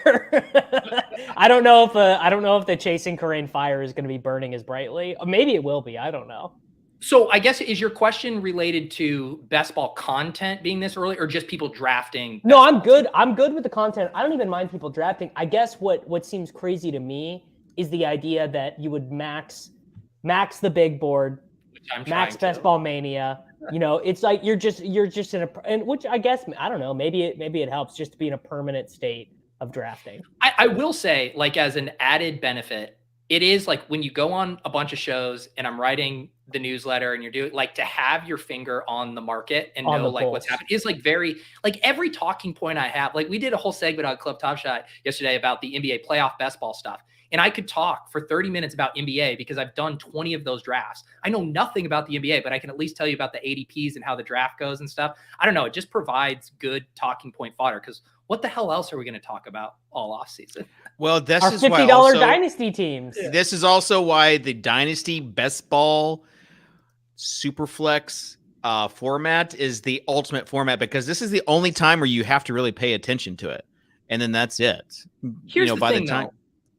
Speaker 2: I don't know if the Chasing Corain fire is going to be burning as brightly. Maybe it will be. I don't know.
Speaker 4: So I guess, is your question related to best ball content being this early or just people drafting?
Speaker 2: No, I'm good. I'm good with the content. I don't even mind people drafting. I guess what seems crazy to me is the idea that you would max the big board, max best ball mania. You know, it's like you're just in a, and which I guess, I don't know, maybe it helps just to be in a permanent state of drafting.
Speaker 4: I will say, like, as an added benefit, it is like when you go on a bunch of shows and I'm writing the newsletter and you're doing like to have your finger on the market and know like what's happening is like very like every talking point I have. Like we did a whole segment on Club Top Shot yesterday about the NBA playoff best ball stuff. And I could talk for 30 minutes about NBA because I've done 20 of those drafts. I know nothing about the NBA, but I can at least tell you about the ADPs and how the draft goes and stuff. I don't know. It just provides good talking point fodder because what the hell else are we going to talk about all off season?
Speaker 1: Well, this
Speaker 2: Our
Speaker 1: is
Speaker 2: $50
Speaker 1: why also,
Speaker 2: dynasty teams.
Speaker 1: This is also why the dynasty best ball Superflex format is the ultimate format, because this is the only time where you have to really pay attention to it, and then that's it.
Speaker 4: Here's the thing,
Speaker 1: time,
Speaker 4: though.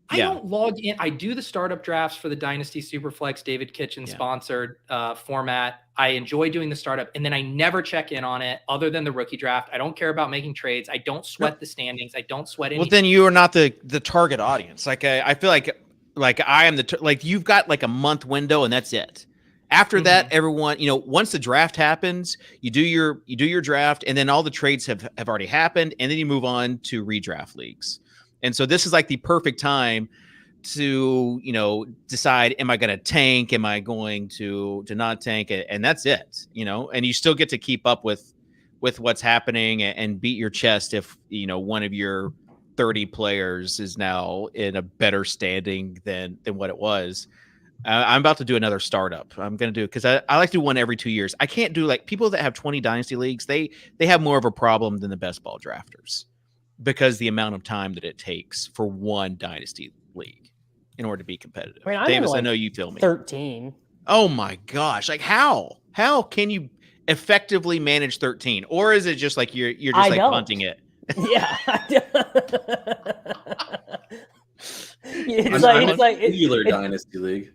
Speaker 4: I don't log in. I do the startup drafts for the Dynasty Superflex David Kitchen sponsored format. I enjoy doing the startup, and then I never check in on it other than the rookie draft. I don't care about making trades. I don't sweat the standings. I don't sweat anything.
Speaker 1: Well, then you are not the target audience. Like I feel like I am like you've got like a month window, and that's it. After that, everyone, once the draft happens, you do your draft, and then all the trades have already happened, and then you move on to redraft leagues. And so this is like the perfect time to, decide, am I going to tank? Am I going to not tank? And that's it, and you still get to keep up with what's happening and beat your chest if, one of your 30 players is now in a better standing than what it was. I'm about to do another startup. I'm going to do it because I like to do one every 2 years. I can't do like people that have 20 dynasty leagues. They have more of a problem than the best ball drafters, because the amount of time that it takes for one dynasty league in order to be competitive.
Speaker 2: I mean,
Speaker 1: Davis, I know you feel me.
Speaker 2: 13.
Speaker 1: Oh my gosh. Like how can you effectively manage 13? Or is it just like you're just punting it?
Speaker 2: Yeah.
Speaker 3: It's like regular dynasty league.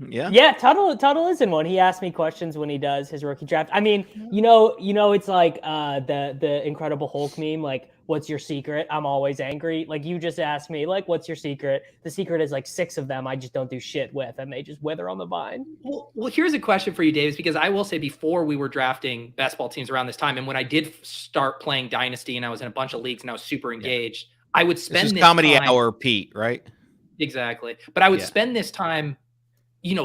Speaker 2: Yeah. Tuttle is in one. He asks me questions when he does his rookie draft. I mean, it's like the Incredible Hulk meme, like, what's your secret? I'm always angry. Like, you just asked me, like, what's your secret? The secret is like 6 of them I just don't do shit with, and they just wither on the vine.
Speaker 4: Well, here's a question for you, Davis, because I will say before we were drafting best ball teams around this time, and when I did start playing Dynasty and I was in a bunch of leagues and I was super engaged, I would spend this
Speaker 1: comedy
Speaker 4: time,
Speaker 1: hour Pete, right?
Speaker 4: Exactly. But I would spend this time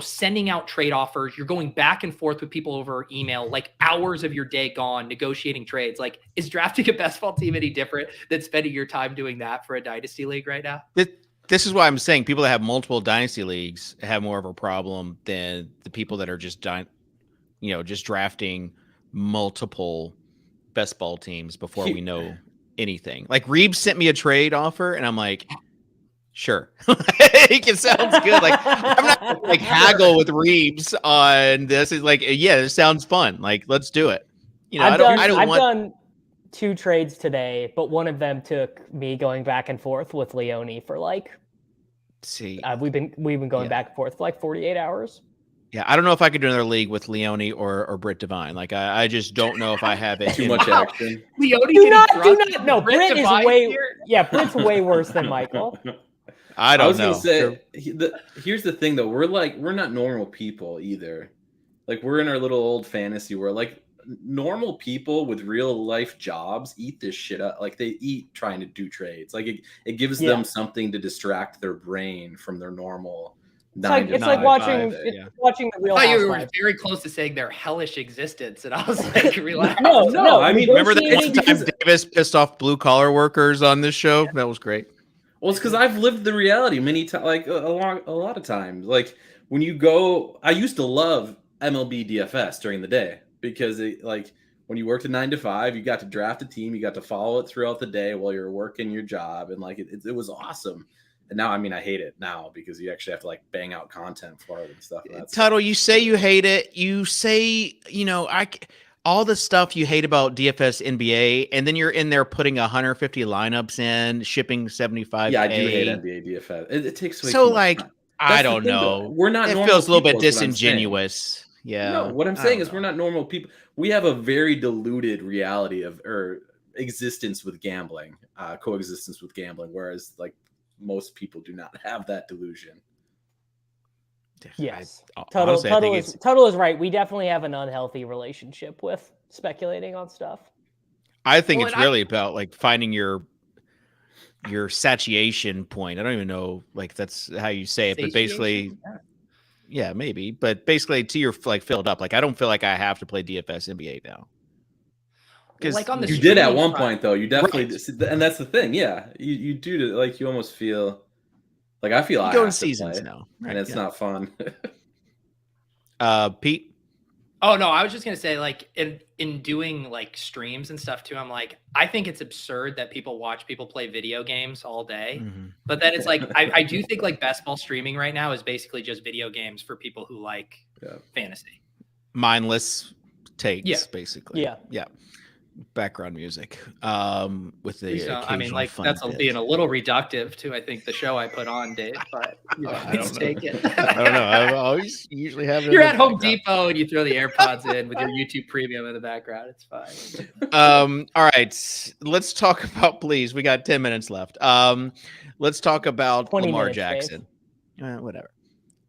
Speaker 4: sending out trade offers. You're going back and forth with people over email, like hours of your day gone negotiating trades. Like, is drafting a best ball team any different than spending your time doing that for a dynasty league right now?
Speaker 1: This is why I'm saying people that have multiple dynasty leagues have more of a problem than the people that are just drafting multiple best ball teams before we know anything. Like Reeves sent me a trade offer, and I'm like, sure. It sounds good. Like, I'm not like haggle with Reeves on this. It's like, yeah, this sounds fun. Like, let's do it.
Speaker 2: I've done 2 trades today, but one of them took me going back and forth with Leone for like, we've been going back and forth for like 48 hours.
Speaker 1: Yeah, I don't know if I could do another league with Leone or Britt Devine. Like, I just don't know if I have it.
Speaker 3: Too much action.
Speaker 4: Leone,
Speaker 2: do not. No, Britt is Britt's way worse than Michael.
Speaker 1: I was
Speaker 3: gonna say, here's the thing though. We're not normal people either. Like, we're in our little old fantasy world. Like, normal people with real life jobs eat this shit up. Like, they eat trying to do trades. Like, it gives them something to distract their brain from their normal.
Speaker 2: It's like watching the Real
Speaker 4: I thought
Speaker 2: Housewives.
Speaker 4: you were very close to saying their hellish existence, and I was like, relax.
Speaker 2: No.
Speaker 3: I mean,
Speaker 1: remember that one time Davis pissed off blue collar workers on this show? Yeah. That was great.
Speaker 3: Well, it's because I've lived the reality many times, like a lot of times. Like, when you go, I used to love MLB DFS during the day because when you worked a 9 to 5, you got to draft a team, you got to follow it throughout the day while you're working your job, and like it was awesome. And now, I mean, I hate it now because you actually have to like bang out content for it and stuff.
Speaker 1: Tuttle, you say you hate it. You say, all the stuff you hate about DFS NBA, and then you're in there putting 150 lineups in, shipping 75.
Speaker 3: Yeah, I do hate NBA DFS. It takes way
Speaker 1: so
Speaker 3: too
Speaker 1: like
Speaker 3: much time.
Speaker 1: I don't know.
Speaker 3: We're not.
Speaker 1: It
Speaker 3: normal
Speaker 1: feels a little bit
Speaker 3: people, is what I'm
Speaker 1: disingenuous. Yeah.
Speaker 3: No, what I'm saying is we're not normal people. We have a very diluted reality of existence with gambling, coexistence with gambling, whereas like most people do not have that delusion.
Speaker 2: Yes. Tuttle is right. We definitely have an unhealthy relationship with speculating on stuff.
Speaker 1: I think it's really about like finding your your satiation point. I don't even know like that's how you say it, but basically, yeah, maybe. But basically, to your like filled up. Like I don't feel like I have to play DFS NBA now. Because
Speaker 4: like on the
Speaker 3: you did at one
Speaker 4: front.
Speaker 3: point though. You definitely
Speaker 1: Right.
Speaker 3: and that's the thing. Yeah, you do like you almost feel like I feel
Speaker 1: you
Speaker 3: I
Speaker 1: go
Speaker 3: have
Speaker 1: in
Speaker 3: to
Speaker 1: seasons
Speaker 3: play,
Speaker 1: now,
Speaker 3: and it's not fun.
Speaker 1: Pete.
Speaker 4: Oh no, I was just gonna say, like in doing like streams and stuff too, I'm like, I think it's absurd that people watch people play video games all day.
Speaker 1: Mm-hmm.
Speaker 4: But then it's like I do think like best ball streaming right now is basically just video games for people who like fantasy.
Speaker 1: Mindless takes, basically.
Speaker 2: Yeah.
Speaker 1: Background music. With the
Speaker 4: So, I mean, like that's being a little reductive to I think the show I put on, Dave. But you know,
Speaker 1: I don't know.
Speaker 4: take it.
Speaker 1: I don't know. I always usually have it.
Speaker 4: You're at Home Depot and you throw the AirPods in with your YouTube Premium in the background. It's fine.
Speaker 1: All right. Let's talk about, please. We got 10 minutes left. Let's talk about Lamar Jackson. Whatever.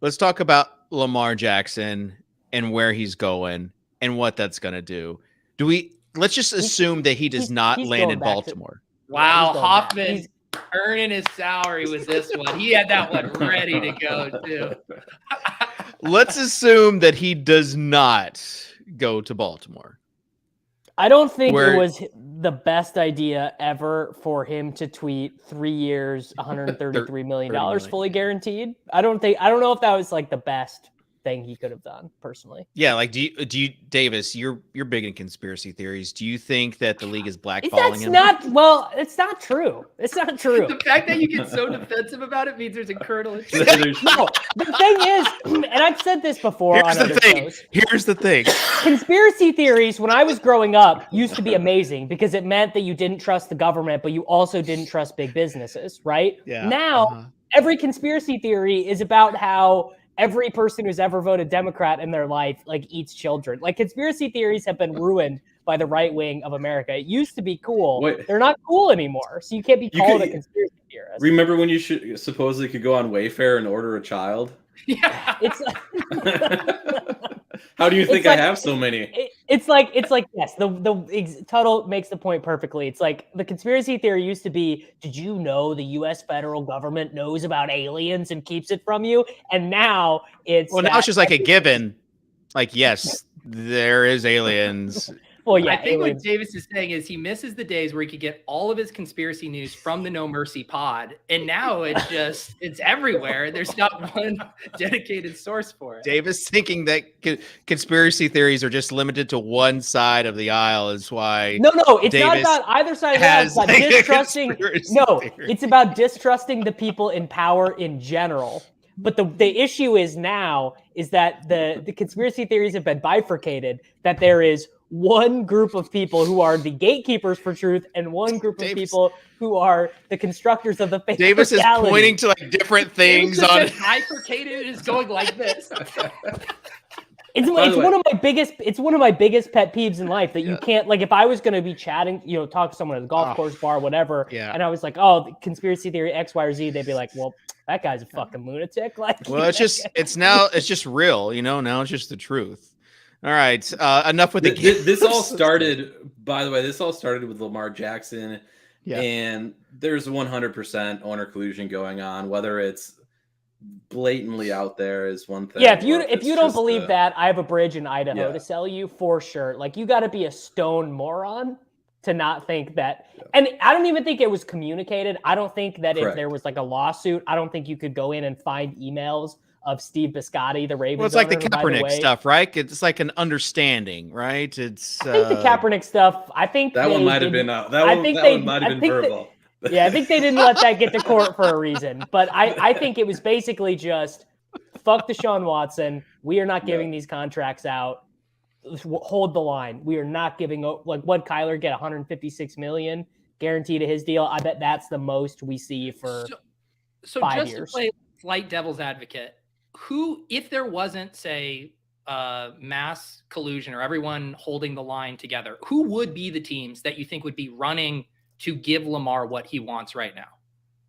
Speaker 1: Let's talk about Lamar Jackson and where he's going and what that's going to do. Let's just assume that he does not land in Baltimore.
Speaker 4: Wow, Hoffman earning his salary with this one. He had that one ready to go too.
Speaker 1: Let's assume that he does not go to Baltimore.
Speaker 2: I don't think it was the best idea ever for him to tweet 3 years, $133 million fully guaranteed. I don't know if that was like the best thing he could have done personally.
Speaker 1: Yeah, like do you Davis, you're big in conspiracy theories. Do you think that the league is blackballing him?
Speaker 2: It's not true. It's not true.
Speaker 4: The fact that you get so defensive about it means there's a kernel of truth.
Speaker 2: No, the thing is, and I've said this before
Speaker 1: Here's the thing.
Speaker 2: Conspiracy theories when I was growing up used to be amazing because it meant that you didn't trust the government, but you also didn't trust big businesses, right?
Speaker 1: Yeah.
Speaker 2: Now, every conspiracy theory is about how every person who's ever voted Democrat in their life like eats children. Like conspiracy theories have been ruined by the right wing of America. It used to be cool. They're not cool anymore. So you can't be called a conspiracy theorist.
Speaker 3: Remember when you supposedly could go on Wayfair and order a child?
Speaker 4: Yeah.
Speaker 2: It's
Speaker 3: how do you think I have so many?
Speaker 2: It's like yes, the Tuttle makes the point perfectly. It's like the conspiracy theory used to be, did you know the US federal government knows about aliens and keeps it from you? And now
Speaker 1: now it's just like a given. Like, yes, there is aliens.
Speaker 2: Well, yeah,
Speaker 4: I think what Davis is saying is he misses the days where he could get all of his conspiracy news from the No Mercy pod. And now it's everywhere. There's not one dedicated source for it.
Speaker 1: Davis thinking that conspiracy theories are just limited to one side of the aisle is why.
Speaker 2: No, it's not about either side of the aisle. It's about distrusting. It's about distrusting the people in power in general. But the issue is now is that the conspiracy theories have been bifurcated, that there is one group of people who are the gatekeepers for truth and one group of people who are the constructors of the fake
Speaker 1: Davis
Speaker 2: reality.
Speaker 1: Is pointing to like different things on
Speaker 4: bifurcated is going like this.
Speaker 2: It's one of my biggest pet peeves in life that you can't, like, if I was going to be chatting, talk to someone at the golf course, bar, whatever, and I was like, oh, conspiracy theory X, Y, or Z, they'd be like, well, that guy's a fucking lunatic. Like,
Speaker 1: well, it's just real, now it's just the truth. All right, enough with
Speaker 3: this all started, by the way, with Lamar Jackson, and there's 100% owner collusion going on, whether it's blatantly out there is one thing.
Speaker 2: Yeah, if you don't believe that, I have a bridge in Idaho to sell you for sure. Like, you got to be a stone moron to not think that. And I don't even think it was communicated. I don't think that if there was like a lawsuit, I don't think you could go in and find emails of Steve Biscotti, the Ravens.
Speaker 1: Well, it's like the Kaepernick stuff, right? It's like an understanding, right?
Speaker 2: I think the Kaepernick stuff. I think
Speaker 3: that one might have been verbal.
Speaker 2: Yeah, I think they didn't let that get to court for a reason. But I think it was basically just, fuck Deshaun Watson. We are not giving these contracts out. Hold the line. We are not giving, like, what Kyler get, $156 million guaranteed to his deal. I bet that's the most we see for 5 years.
Speaker 4: To play slight devil's advocate, who, if there wasn't, say, mass collusion or everyone holding the line together, who would be the teams that you think would be running to give Lamar what he wants right now?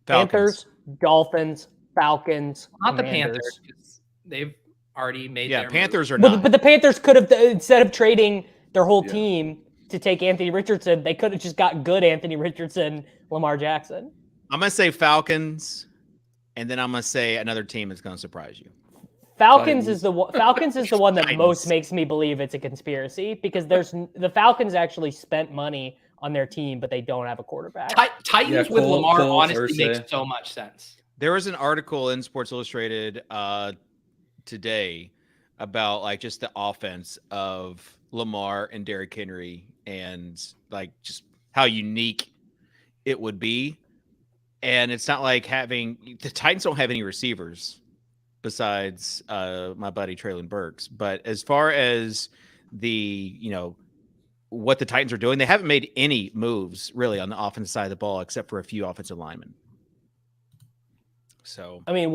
Speaker 2: Panthers, Dolphins, Falcons,
Speaker 4: not
Speaker 2: Commanders.
Speaker 4: The Panthers, because they've already made their
Speaker 1: Panthers
Speaker 4: move.
Speaker 1: are not.
Speaker 2: But the Panthers could have, instead of trading their whole team to take Anthony Richardson, they could have just got good Anthony Richardson, Lamar Jackson.
Speaker 1: I'm gonna say Falcons, and then I'm gonna say another team is gonna surprise you.
Speaker 2: Falcons is the one that
Speaker 1: Titans.
Speaker 2: most makes me believe it's a conspiracy because the Falcons actually spent money on their team, but they don't have a quarterback.
Speaker 4: Titans with Lamar
Speaker 3: Cole,
Speaker 4: honestly
Speaker 3: Ursay.
Speaker 4: makes so much sense.
Speaker 1: There was an article in Sports Illustrated today about like just the offense of Lamar and Derrick Henry and like just how unique it would be. And it's not like the Titans don't have any receivers besides my buddy Traylon Burks. But as far as what the Titans are doing, they haven't made any moves really on the offensive side of the ball except for a few offensive linemen. So,
Speaker 2: I mean,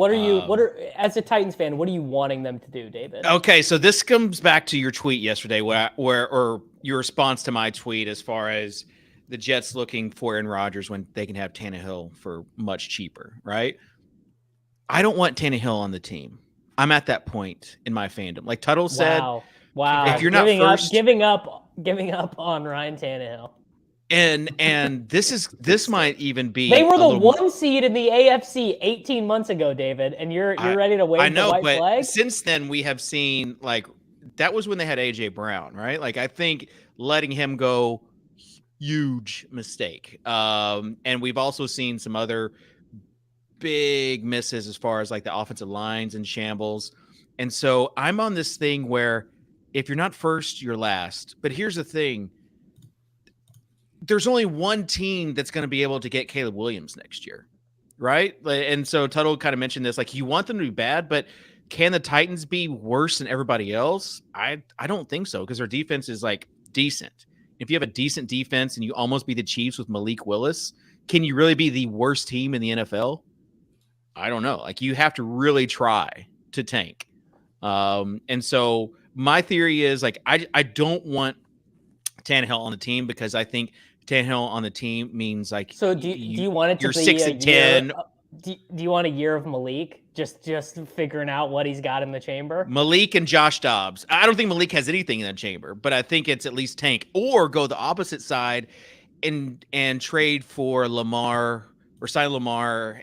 Speaker 2: as a Titans fan, what are you wanting them to do, David?
Speaker 1: Okay, so this comes back to your tweet yesterday, or your response to my tweet as far as the Jets looking for Aaron Rodgers when they can have Tannehill for much cheaper, right? I don't want Tannehill on the team. I'm at that point in my fandom. Like Tuttle said,
Speaker 2: wow.
Speaker 1: If you're not
Speaker 2: giving up on Ryan Tannehill.
Speaker 1: And this might even be
Speaker 2: they were the one seed in the AFC 18 months ago, David, and you're ready to wave the white flag.
Speaker 1: Since then we have seen like that was when they had AJ Brown, right? Like I think letting him go, huge mistake. And we've also seen some other big misses as far as like the offensive lines and shambles. And so I'm on this thing where if you're not first, you're last. But here's the thing. There's only one team that's going to be able to get Caleb Williams next year, right? And so Tuttle kind of mentioned this, like you want them to be bad, but can the Titans be worse than everybody else? I don't think so because their defense is like decent. If you have a decent defense and you almost beat the Chiefs with Malik Willis, can you really be the worst team in the NFL? I don't know. Like you have to really try to tank. And so my theory is like I don't want Tannehill on the team because I think Tannehill on the team means like
Speaker 2: so do you want it to
Speaker 1: you're
Speaker 2: be
Speaker 1: 6-10.
Speaker 2: Do you want a year of Malik just figuring out what he's got in the chamber?
Speaker 1: Malik and Josh Dobbs. I don't think Malik has anything in the chamber, but I think it's at least tank or go the opposite side and trade for Lamar or sign Lamar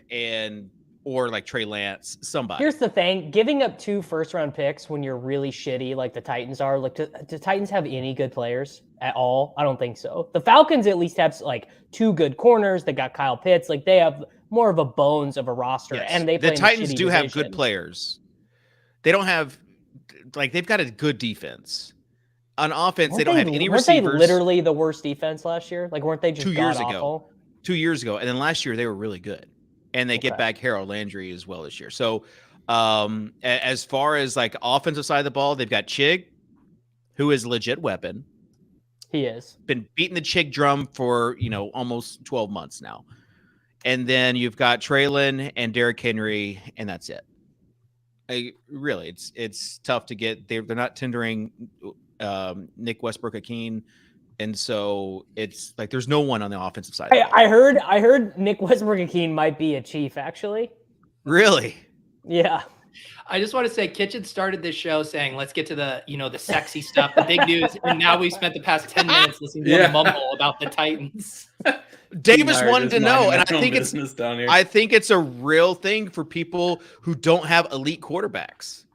Speaker 1: or like Trey Lance, somebody.
Speaker 2: Here's the thing. Giving up 2 first-round picks when you're really shitty like the Titans are, like, do Titans have any good players at all? I don't think so. The Falcons at least have, like, 2 good corners. They got Kyle Pitts. Like, they have more of a bones of a roster.
Speaker 1: Yes.
Speaker 2: And they play
Speaker 1: the Titans
Speaker 2: in a
Speaker 1: do
Speaker 2: division.
Speaker 1: have good players. They don't have, like, they've got a good defense. On offense, they don't have any receivers.
Speaker 2: Weren't they literally the worst defense last year? Like, weren't they just
Speaker 1: 2 years
Speaker 2: awful?
Speaker 1: ago? 2 years ago. And then last year, they were really good. And they get back Harold Landry as well this year. So as far as like offensive side of the ball, they've got Chig, who is a legit weapon.
Speaker 2: He is. Been
Speaker 1: beating the Chig drum for, almost 12 months now. And then you've got Traylon and Derrick Henry, and that's it. Really, it's tough to get. They're not tendering Nick Westbrook-Akeen. And so it's like there's no one on the offensive side.
Speaker 2: I heard Nick Westbrook-Akeen might be a Chief, actually.
Speaker 1: Really?
Speaker 2: Yeah.
Speaker 4: I just want to say Kitchen started this show saying, let's get to the, the sexy stuff, the big news. And now we've spent the past 10 minutes listening to him mumble about the Titans.
Speaker 1: Davis wanted to know, and I think it's a real thing for people who don't have elite quarterbacks.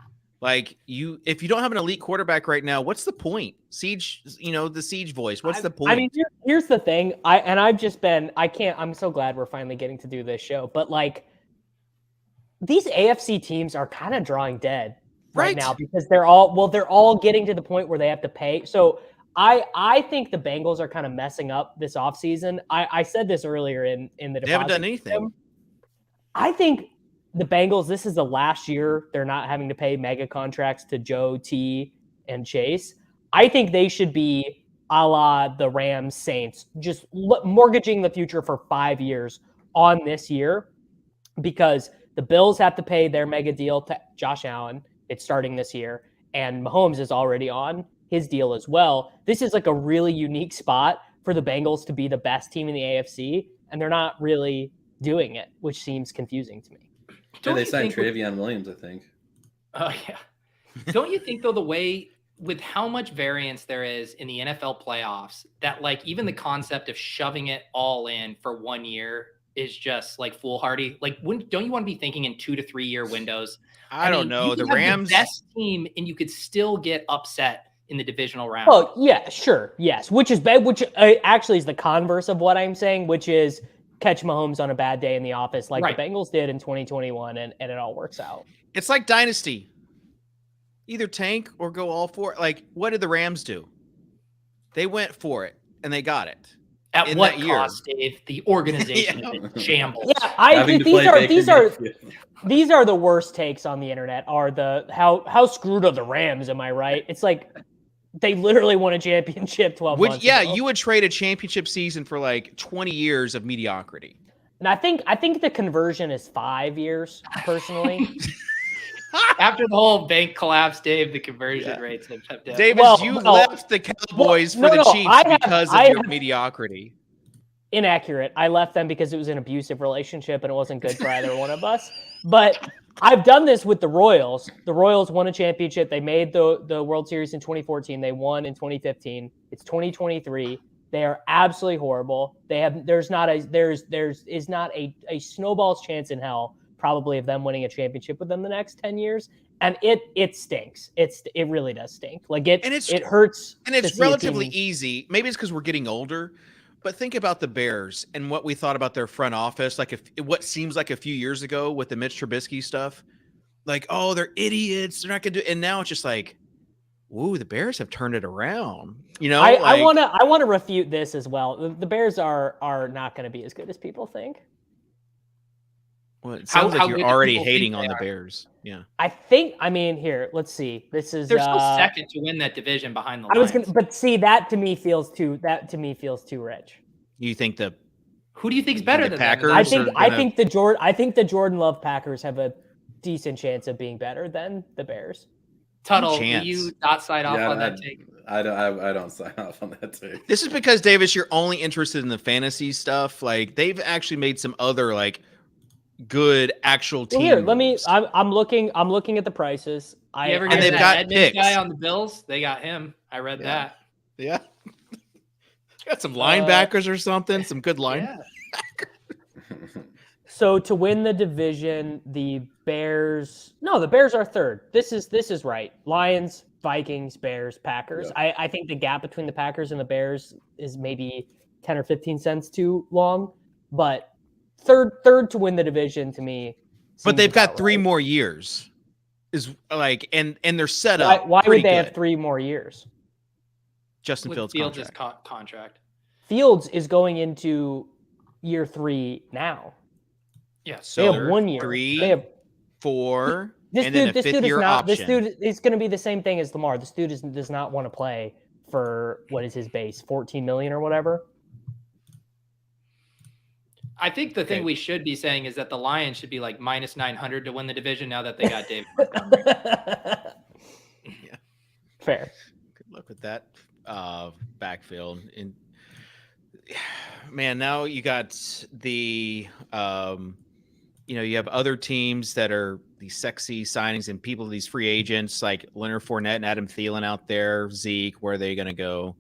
Speaker 1: Like if you don't have an elite quarterback right now, what's the point? Siege, the Siege voice. What's the point?
Speaker 2: I mean, here's the thing. I'm so glad we're finally getting to do this show, but like these AFC teams are kind of drawing dead right now because they're all getting to the point where they have to pay. So I think the Bengals are kind of messing up this offseason. I said this earlier in the
Speaker 1: they haven't done anything.
Speaker 2: System. I think the Bengals, this is the last year they're not having to pay mega contracts to Joe, T, and Chase. I think they should be a la the Rams, Saints, just mortgaging the future for 5 years on this year because the Bills have to pay their mega deal to Josh Allen. It's starting this year, and Mahomes is already on his deal as well. This is like a really unique spot for the Bengals to be the best team in the AFC, and they're not really doing it, which seems confusing to me.
Speaker 3: They signed Travion Williams, I think.
Speaker 4: Oh, yeah. Don't you think, though, the way with how much variance there is in the NFL playoffs, that like even the concept of shoving it all in for 1 year is just like foolhardy. Like, don't you want to be thinking in 2 to 3 year windows?
Speaker 1: I don't know.
Speaker 4: You
Speaker 1: The
Speaker 4: could have
Speaker 1: Rams,
Speaker 4: the best team, and you could still get upset in the divisional round.
Speaker 2: Oh, yeah, sure. Yes. Which is bad, which actually is the converse of what I'm saying, which is catch Mahomes on a bad day in the office like the Bengals did in 2021, and it all works out.
Speaker 1: it's like Dynasty. Either tank or go all for it. Like, what did the Rams do? They went for it, and they got it.
Speaker 4: At
Speaker 1: in
Speaker 4: what
Speaker 1: that year.
Speaker 4: cost, Dave? The organization is in shambles.
Speaker 2: Yeah, these are the worst takes on the internet. Are the how screwed are the Rams? Am I right? It's like they literally won a championship 12 months ago.
Speaker 1: You would trade a championship season for like 20 years of mediocrity.
Speaker 2: And I think the conversion is 5 years, personally.
Speaker 4: After the whole bank collapse, Dave, the conversion rates have down.
Speaker 1: Davis, left the Cowboys for the Chiefs because of your mediocrity.
Speaker 2: Inaccurate. I left them because it was an abusive relationship and it wasn't good for either one of us. But I've done this with the Royals. The Royals won a championship. They made the World Series in 2014. They won in 2015. It's 2023. They are absolutely horrible. There's not a snowball's chance in hell probably of them winning a championship within the next 10 years. And it stinks. It really does stink. Like it hurts.
Speaker 1: And it's relatively easy. Maybe it's because we're getting older, but think about the Bears and what we thought about their front office. Like what seems like a few years ago with the Mitch Trubisky stuff, like, oh, they're idiots. They're not going to do it. And now it's just like, ooh, the Bears have turned it around. You know,
Speaker 2: I want to refute this as well. The Bears are not going to be as good as people think.
Speaker 1: Well, it sounds like you're already hating on the Bears. Yeah.
Speaker 2: Here, let's see. They're
Speaker 4: still second to win that division behind the Lions.
Speaker 2: But see, that to me feels too rich.
Speaker 1: You think
Speaker 4: who do you think is better than
Speaker 1: Packers?
Speaker 2: I think the Jordan Love Packers have a decent chance of being better than the Bears.
Speaker 4: Tuttle, will you not sign off on that take?
Speaker 3: I don't sign off on that take.
Speaker 1: This is because, Davis, you're only interested in the fantasy stuff. Like, they've actually made some other like good actual teams.
Speaker 2: Here, I'm looking at the prices.
Speaker 4: You ever get that Edmonds guy on the Bills? They got him. I read that.
Speaker 1: Yeah. Got some linebackers or something. Some good linebackers.
Speaker 2: So to win the division, the Bears are third. This is right. Lions, Vikings, Bears, Packers. Yeah. I think the gap between the Packers and the Bears is maybe 10 or 15 cents too long, but third to win the division to me.
Speaker 1: But they've got 3 more years. Is like and they're set up.
Speaker 2: Why would they have 3 more years?
Speaker 1: Justin Fields'
Speaker 4: contract.
Speaker 2: Fields is going into year 3 now.
Speaker 4: Yeah,
Speaker 2: so they have 1 year.
Speaker 1: 3, 4,
Speaker 2: this
Speaker 1: and
Speaker 2: dude,
Speaker 1: then a 5th-year option.
Speaker 2: This dude is going to be the same thing as Lamar. This dude does not want to play for what is his base, $14 million or whatever.
Speaker 4: I think the thing we should be saying is that the Lions should be like minus 900 to win the division now that they got David Montgomery.
Speaker 1: Yeah,
Speaker 2: fair.
Speaker 1: Good luck with that backfield. And man, now you got the you have other teams that are these sexy signings and people, these free agents like Leonard Fournette and Adam Thielen out there. Zeke, where are they going to go?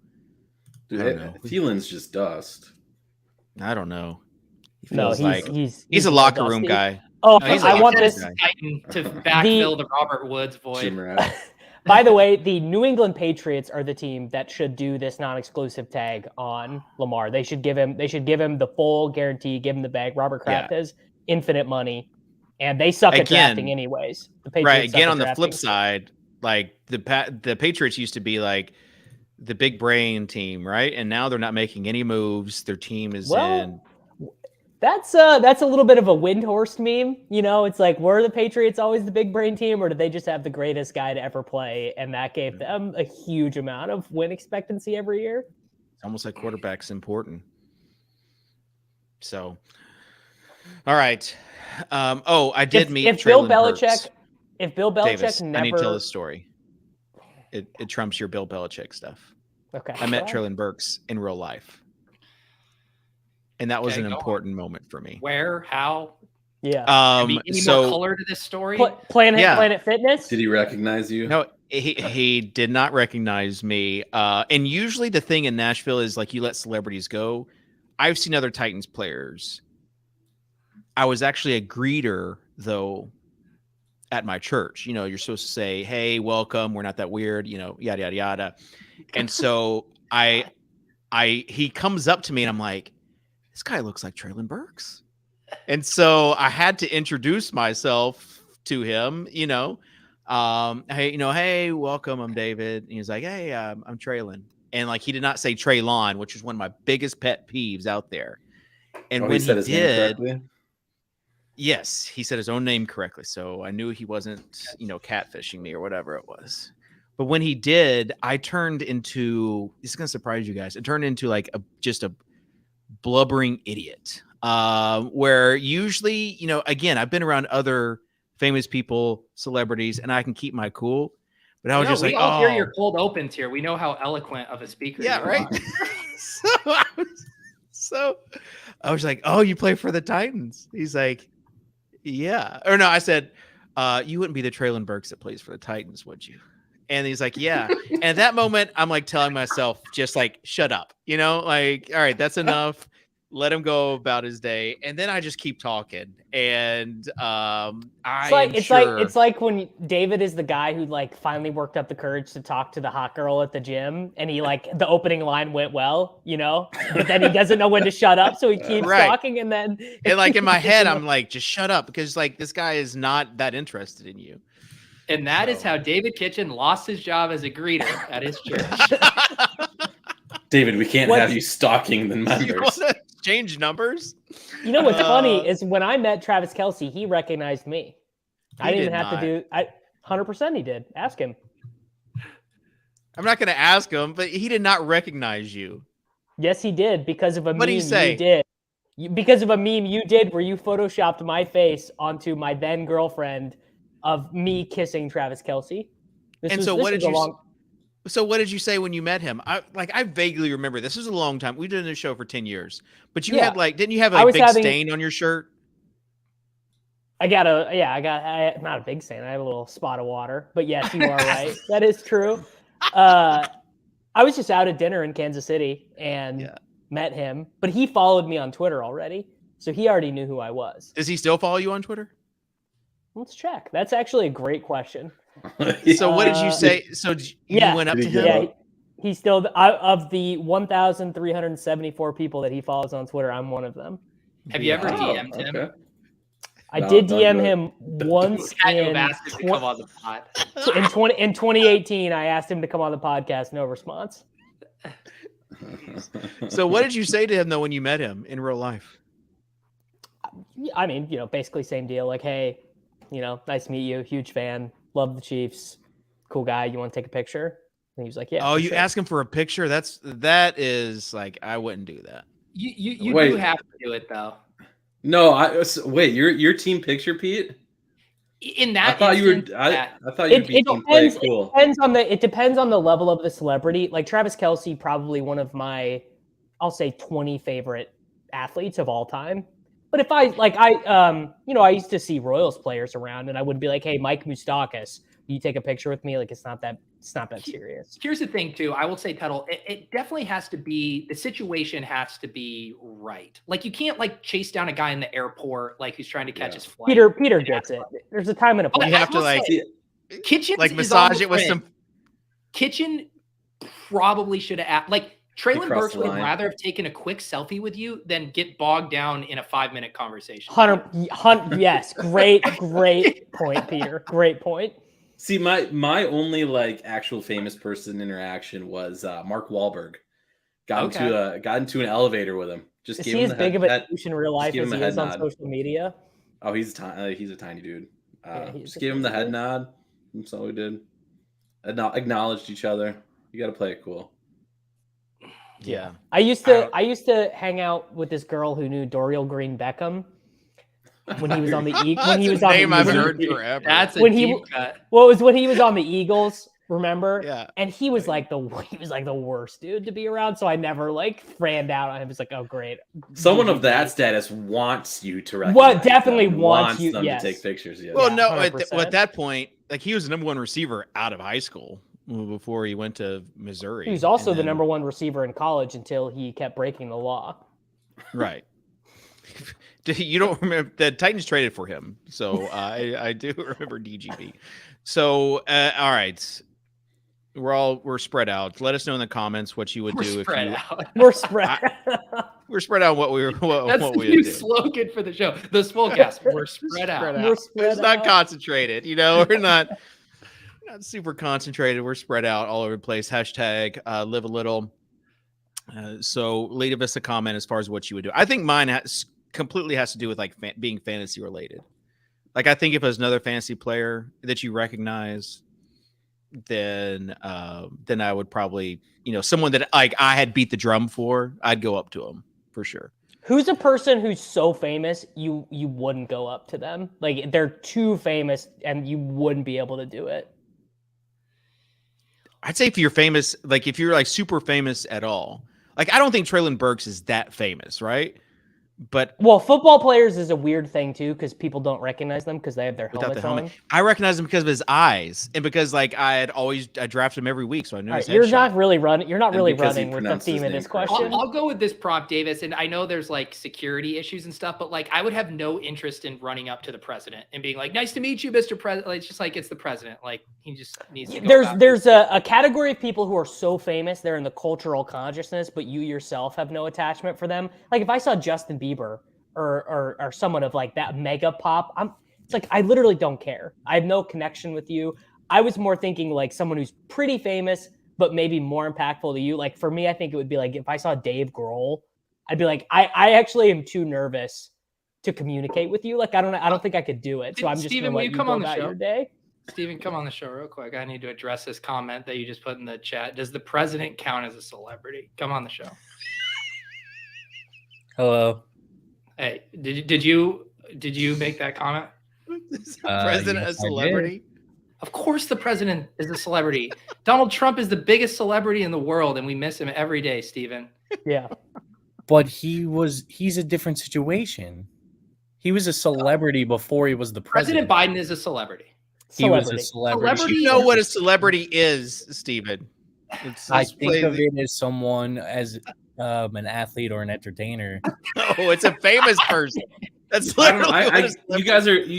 Speaker 3: Dude, Thielen's just dust.
Speaker 1: I don't know.
Speaker 2: He's
Speaker 1: a locker room guy.
Speaker 2: Oh,
Speaker 1: no,
Speaker 2: I want this
Speaker 4: Titan to backfill the Robert Woods void.
Speaker 2: By the way, the New England Patriots are the team that should do this non-exclusive tag on Lamar. They should give him the full guarantee, give him the bag. Robert Kraft has infinite money, and they suck at drafting anyways. The Patriots
Speaker 1: right. Again, on the flip side, like the Patriots used to be like the big brain team, right? And now they're not making any moves. Their team is in.
Speaker 2: That's a little bit of a Windhorst meme. You know, it's like, were the Patriots always the big brain team, or did they just have the greatest guy to ever play, and that gave them a huge amount of win expectancy every year?
Speaker 1: It's almost like quarterback's important. So, all right. I did meet
Speaker 2: if Bill
Speaker 1: Traylon
Speaker 2: Belichick.
Speaker 1: Hurts.
Speaker 2: If Bill Belichick
Speaker 1: Davis,
Speaker 2: never,
Speaker 1: I need to tell this story. It trumps your Bill Belichick stuff.
Speaker 2: Okay.
Speaker 1: I met Traylon Burks in real life. And that was an important moment for me.
Speaker 4: Where? How?
Speaker 2: Yeah.
Speaker 4: Any more color to this story?
Speaker 2: Planet Fitness?
Speaker 3: Did he recognize you?
Speaker 1: No, he did not recognize me. And usually the thing in Nashville is like you let celebrities go. I've seen other Titans players I was actually a greeter though at my church. You know, you're supposed to say, "Hey, welcome. We're not that weird." You know, yada yada yada. And so he comes up to me and I'm like, "This guy looks like Traylon Burks." And so I had to introduce myself to him. You know, hey, welcome. I'm David. And he's like, "Hey, I'm Traylon." And like he did not say Traylon, which is one of my biggest pet peeves out there. And when he did. Yes, he said his own name correctly. So I knew he wasn't, catfishing me or whatever it was. But when he did, I turned into, this is going to surprise you guys. It turned into like just a blubbering idiot. Where usually, again, I've been around other famous people, celebrities, and I can keep my cool. But I was just like,
Speaker 4: we all hear your cold opens here. We know how eloquent of a speaker you
Speaker 1: right.
Speaker 4: are.
Speaker 1: So I was like, "Oh, you play for the Titans?" He's like, "Yeah." Or no, I said, "You wouldn't be the Traylon Burks that plays for the Titans, would you?" And he's like, "Yeah." And at that moment, I'm like telling myself, just like, shut up, like, all right, that's enough. Let him go about his day. And then I just keep talking. And
Speaker 2: it's like when David is the guy who like finally worked up the courage to talk to the hot girl at the gym, and he like the opening line went well, but then he doesn't know when to shut up, so he keeps talking, and then
Speaker 1: like in my head, I'm like, just shut up, because like this guy is not that interested in you.
Speaker 4: And that is how David Kitchen lost his job as a greeter at his church.
Speaker 3: David, we can't have you stalking the members.
Speaker 1: You want to change numbers?
Speaker 2: You know what's funny is when I met Travis Kelce, he recognized me. I didn't have to do. 100% he did. Ask him.
Speaker 1: I'm not going to ask him, but he did not recognize you.
Speaker 2: Yes, he did, because of a meme
Speaker 1: you
Speaker 2: did. Because of a meme you did where you photoshopped my face onto my then girlfriend of me kissing Travis Kelce.
Speaker 1: So what did you say when you met him? I vaguely remember. This was a long time. We've done this show for 10 years. But you had didn't you have a big stain on your shirt?
Speaker 2: I got not a big stain. I have a little spot of water. But yes, you are right. That is true. I was just out at dinner in Kansas City and met him. But he followed me on Twitter already. So he already knew who I was.
Speaker 1: Does he still follow you on Twitter?
Speaker 2: Let's check. That's actually a great question.
Speaker 1: So what did you say? So you went up to him?
Speaker 2: Yeah, he's still of the 1,374 people that he follows on Twitter. I'm one of them.
Speaker 4: Have you ever DM'd him?
Speaker 3: Okay.
Speaker 2: I did DM him once
Speaker 4: in
Speaker 2: 2018. I asked him to come on the podcast. No response.
Speaker 1: So what did you say to him though when you met him in real life?
Speaker 2: I mean, basically same deal. Like, hey, nice to meet you. Huge fan. Love the Chiefs. Cool guy. You want to take a picture? And he was like, "Yeah."
Speaker 1: Oh, you ask him for a picture? That is like, I wouldn't do that.
Speaker 4: You do have to do it though.
Speaker 3: No, wait. Your team picture, Pete?
Speaker 4: In that,
Speaker 3: I thought you were. I thought you'd be team play. Cool.
Speaker 2: It depends on the level of the celebrity. Like Travis Kelce, probably one of my, I'll say 20 favorite athletes of all time. But if I used to see Royals players around, and I would be like, "Hey, Mike Moustakas, will you take a picture with me?" Like, it's not that serious.
Speaker 4: Here's the thing, too. I will say, Tuttle, it definitely has to be, the situation has to be right. Like, you can't chase down a guy in the airport, who's trying to catch his flight.
Speaker 2: Peter gets it. There's a time and a place.
Speaker 1: You have to
Speaker 4: Kitchen
Speaker 1: massage it with some.
Speaker 4: Kitchen probably should have Traylon Burks would rather have taken a quick selfie with you than get bogged down in a 5-minute conversation.
Speaker 2: 100, yes. Great point, Peter. Great point.
Speaker 3: See, my only actual famous person interaction was Mark Wahlberg. Got into an elevator with him. Just
Speaker 2: is he as big of a douche in real life as he is on social media?
Speaker 3: Oh, he's a tiny dude. Just give him the head nod. That's all we did. Acknowledged each other. You got to play it cool.
Speaker 1: Yeah.
Speaker 2: I used to hang out with this girl who knew Dorial Green Beckham when he was on the Eagles. When he was on
Speaker 1: name
Speaker 2: the
Speaker 1: I've heard forever.
Speaker 4: That's a
Speaker 2: when
Speaker 4: deep cut.
Speaker 2: Well, it was when he was on the Eagles, remember?
Speaker 1: Yeah.
Speaker 2: And he was like the worst dude to be around, so I never ran out on him. It was like, "Oh, great."
Speaker 3: Someone of that status wants you to recognize.
Speaker 2: What definitely wants you
Speaker 3: them
Speaker 2: yes.
Speaker 3: to take pictures. Yes.
Speaker 1: Well, no, at that point, he was the number one receiver out of high school before he went to Missouri.
Speaker 2: He was also the number one receiver in college until he kept breaking the law.
Speaker 1: Right. You don't remember the Titans traded for him, so I do remember DGB. So all right, we're spread out. Let us know in the comments what you would do if you.
Speaker 2: We're spread.
Speaker 1: We're spread out. What
Speaker 4: That's
Speaker 1: what
Speaker 4: the
Speaker 1: we
Speaker 4: new
Speaker 1: would do.
Speaker 4: slogan for the show. The Swolecast. We're spread out.
Speaker 2: We're spread
Speaker 1: It's not
Speaker 2: out.
Speaker 1: concentrated. We're not super concentrated. We're spread out all over the place. Hashtag live a little. So leave us a comment as far as what you would do. I think mine completely has to do with like being fantasy related. Like I think if there's another fantasy player that you recognize, then I would probably, someone that like I had beat the drum for, I'd go up to him for sure.
Speaker 2: Who's a person who's so famous you wouldn't go up to them? Like they're too famous and you wouldn't be able to do it.
Speaker 1: I'd say if you're famous, like if you're like super famous at all, like I don't think Traylon Burks is that famous, right? But
Speaker 2: football players is a weird thing too because people don't recognize them because they have their helmets on.
Speaker 1: I recognize him because of his eyes and because like I drafted him every week, so I knew.
Speaker 2: Right, you're not really running with the theme of this question.
Speaker 4: I'll go with this prompt, Davis, and I know there's like security issues and stuff, but like I would have no interest in running up to the president and being like, "Nice to meet you, Mr. President." Like, it's just like it's the president. Like he just needs to.
Speaker 2: There's a category of people who are so famous they're in the cultural consciousness, but you yourself have no attachment for them. Like if I saw Justin Bieber or someone of like that mega pop, it's like I literally don't care. I have no connection with you. I was more thinking like someone who's pretty famous but maybe more impactful to you. Like for me, I think it would be like if I saw Dave Grohl, I'd be like, I actually am too nervous to communicate with you. Like I don't think I could do it. So I'm just
Speaker 4: Steven,
Speaker 2: gonna let you come on
Speaker 4: the show?
Speaker 2: Your day.
Speaker 4: Steven, come on the show real quick. I need to address this comment that you just put in the chat. Does the president count as a celebrity? Come on the show.
Speaker 5: Hello.
Speaker 4: Hey, did you make that comment?
Speaker 1: Is the president a celebrity?
Speaker 4: Of course the president is a celebrity. Donald Trump is the biggest celebrity in the world, and we miss him every day, Steven.
Speaker 2: Yeah.
Speaker 5: But he's a different situation. He was a celebrity before he was the president.
Speaker 4: President Biden is a celebrity.
Speaker 5: He was a celebrity.
Speaker 1: You know what a celebrity is, Steven.
Speaker 5: I think of it as someone as an athlete or an entertainer.
Speaker 1: No, it's a famous person. That's literally
Speaker 3: you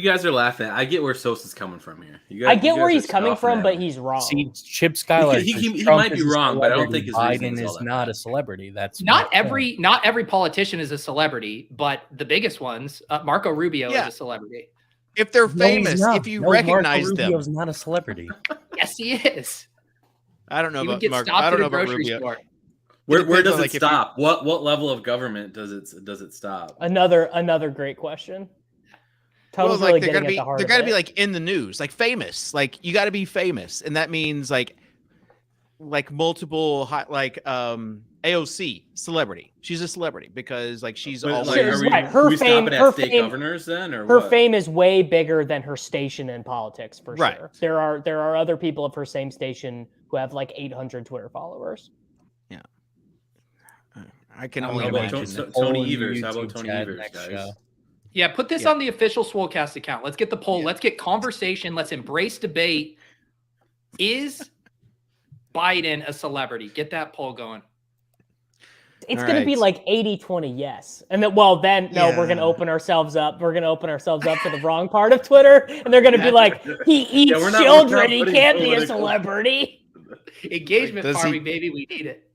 Speaker 3: guys are laughing. I get where Sosa's coming from here.
Speaker 2: I get where he's coming from, but he's wrong.
Speaker 5: See, Chip Skylar.
Speaker 3: He might be wrong, but I don't think his
Speaker 5: Biden is not a celebrity. That's
Speaker 4: not every politician is a celebrity, but the biggest ones, Marco Rubio is a celebrity.
Speaker 1: If they're famous, if you recognize
Speaker 5: Marco
Speaker 1: them,
Speaker 5: Rubio's not a celebrity.
Speaker 4: Yes, he is.
Speaker 1: I don't know about
Speaker 4: Marco.
Speaker 1: I don't know about Rubio.
Speaker 4: Store.
Speaker 3: Where does it stop? What level of government does it stop?
Speaker 2: Another great question.
Speaker 1: Well, like they're gotta be like in the news, like famous. Like you got to be famous, and that means like multiple AOC celebrity. She's a celebrity because like she's all
Speaker 3: like,
Speaker 2: her fame. Her fame,
Speaker 3: governors then, or
Speaker 2: her
Speaker 3: what?
Speaker 2: fame is way bigger than her station in politics for
Speaker 1: Right.
Speaker 2: sure. There are other people of her same station who have like 800 Twitter followers.
Speaker 1: Yeah, I can only imagine.
Speaker 3: Tony Evers. How about Tony Evers, guys?
Speaker 5: Show.
Speaker 4: Yeah, put this on the official Swolecast account. Let's get the poll. Yeah. Let's get conversation. Let's embrace debate. Is Biden a celebrity? Get that poll going.
Speaker 2: It's going to be like 80-20 yes. And then, we're going to open ourselves up. We're going to open ourselves up to the wrong part of Twitter. And they're going to be like, he eats children. He can't be a celebrity.
Speaker 4: Engagement farming, baby. We need it.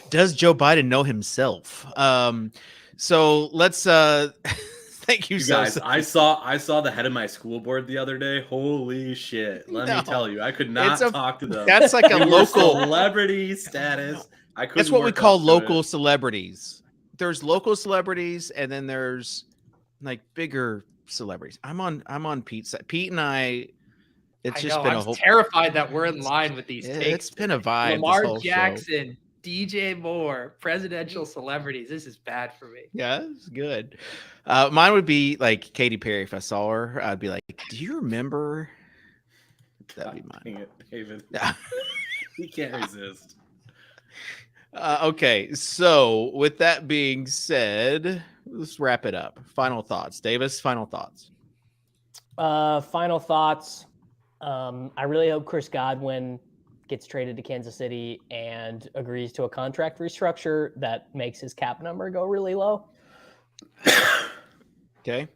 Speaker 1: Does Joe Biden know himself? So let's thank you
Speaker 3: guys. I saw the head of my school board the other day. Holy shit. Let me tell you, I could not talk to them.
Speaker 1: That's like a local
Speaker 3: celebrity status.
Speaker 1: That's what we call local celebrities. There's local celebrities, and then there's like bigger celebrities. I'm on Pete's side. Pete and I. It's just been a whole.
Speaker 4: Terrified that we're in line with these takes.
Speaker 1: It's been a vibe.
Speaker 4: Lamar Jackson, DJ Moore, presidential celebrities. This is bad for me.
Speaker 1: Yeah, it's good. Mine would be like Katy Perry. If I saw her, I'd be like, "Do you remember?" That'd be mine.
Speaker 3: David. He can't resist.
Speaker 1: Okay, so with that being said, let's wrap it up. Final thoughts, Davis. Final thoughts.
Speaker 2: Final thoughts. I really hope Chris Godwin gets traded to Kansas City and agrees to a contract restructure that makes his cap number go really low.
Speaker 1: Okay.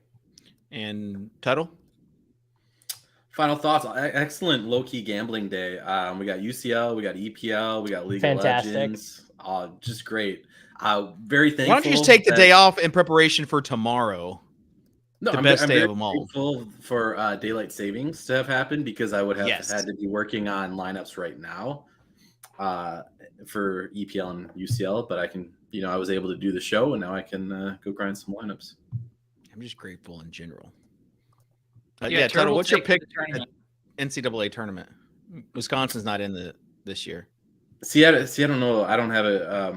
Speaker 1: And Tuttle?
Speaker 3: Final thoughts. Excellent low-key gambling day. We got UCL, we got EPL, we got League
Speaker 2: Fantastic.
Speaker 3: of Legends. Just great. Very thankful.
Speaker 1: Why don't you just take the day off in preparation for tomorrow?
Speaker 3: No,
Speaker 1: the
Speaker 3: I'm
Speaker 1: best day
Speaker 3: very
Speaker 1: of them all.
Speaker 3: Grateful for daylight savings to have happened because I would have
Speaker 1: Yes.
Speaker 3: had to be working on lineups right now for EPL and UCL. But I can, I was able to do the show, and now I can go grind some lineups.
Speaker 1: I'm just grateful in general.
Speaker 4: Yeah,
Speaker 1: Tuttle, what's your
Speaker 4: take
Speaker 1: pick?
Speaker 4: the tournament.
Speaker 1: NCAA tournament. Wisconsin's not in this year.
Speaker 3: See, I don't know. I don't have a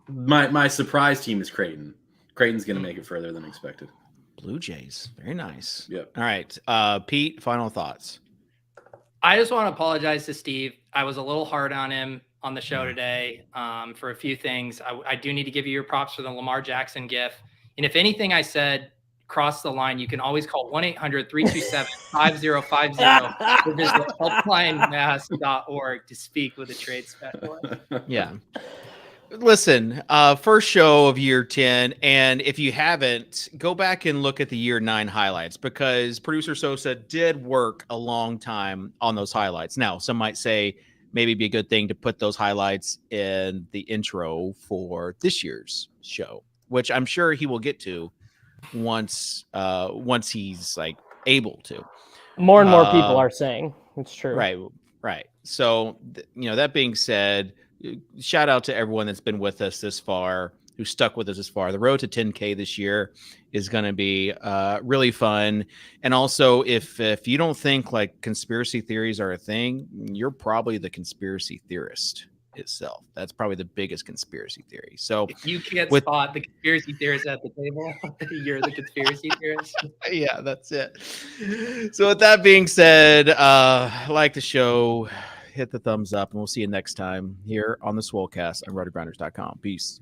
Speaker 3: my surprise team is Creighton. Creighton's going to make it further than expected.
Speaker 1: Blue Jays, very nice.
Speaker 3: Yep.
Speaker 1: All right, Pete. Final thoughts.
Speaker 4: I just want to apologize to Steve. I was a little hard on him on the show today for a few things. I do need to give you your props for the Lamar Jackson gif. And if anything I said crossed the line, you can always call 1-800-327-5050 or visit helplinemass.org to speak with a trade specialist.
Speaker 1: Yeah. Listen, first show of year 10. And if you haven't, go back and look at the year 9 highlights because producer Sosa did work a long time on those highlights. Now, some might say maybe it'd be a good thing to put those highlights in the intro for this year's show, which I'm sure he will get to once he's like able to.
Speaker 2: More and more people are saying it's true.
Speaker 1: Right. So, that being said, shout out to everyone that's been with us this far, who stuck with us this far. The road to 10K this year is going to be really fun. And also, if you don't think like conspiracy theories are a thing, you're probably the conspiracy theorist itself. That's probably the biggest conspiracy theory. So
Speaker 4: if you can't spot the conspiracy theorist at the table, you're the conspiracy theorist.
Speaker 1: Yeah, that's it. So with that being said, like the show, hit the thumbs up, and we'll see you next time here on the Swolecast on RotoGrinders.com. Peace.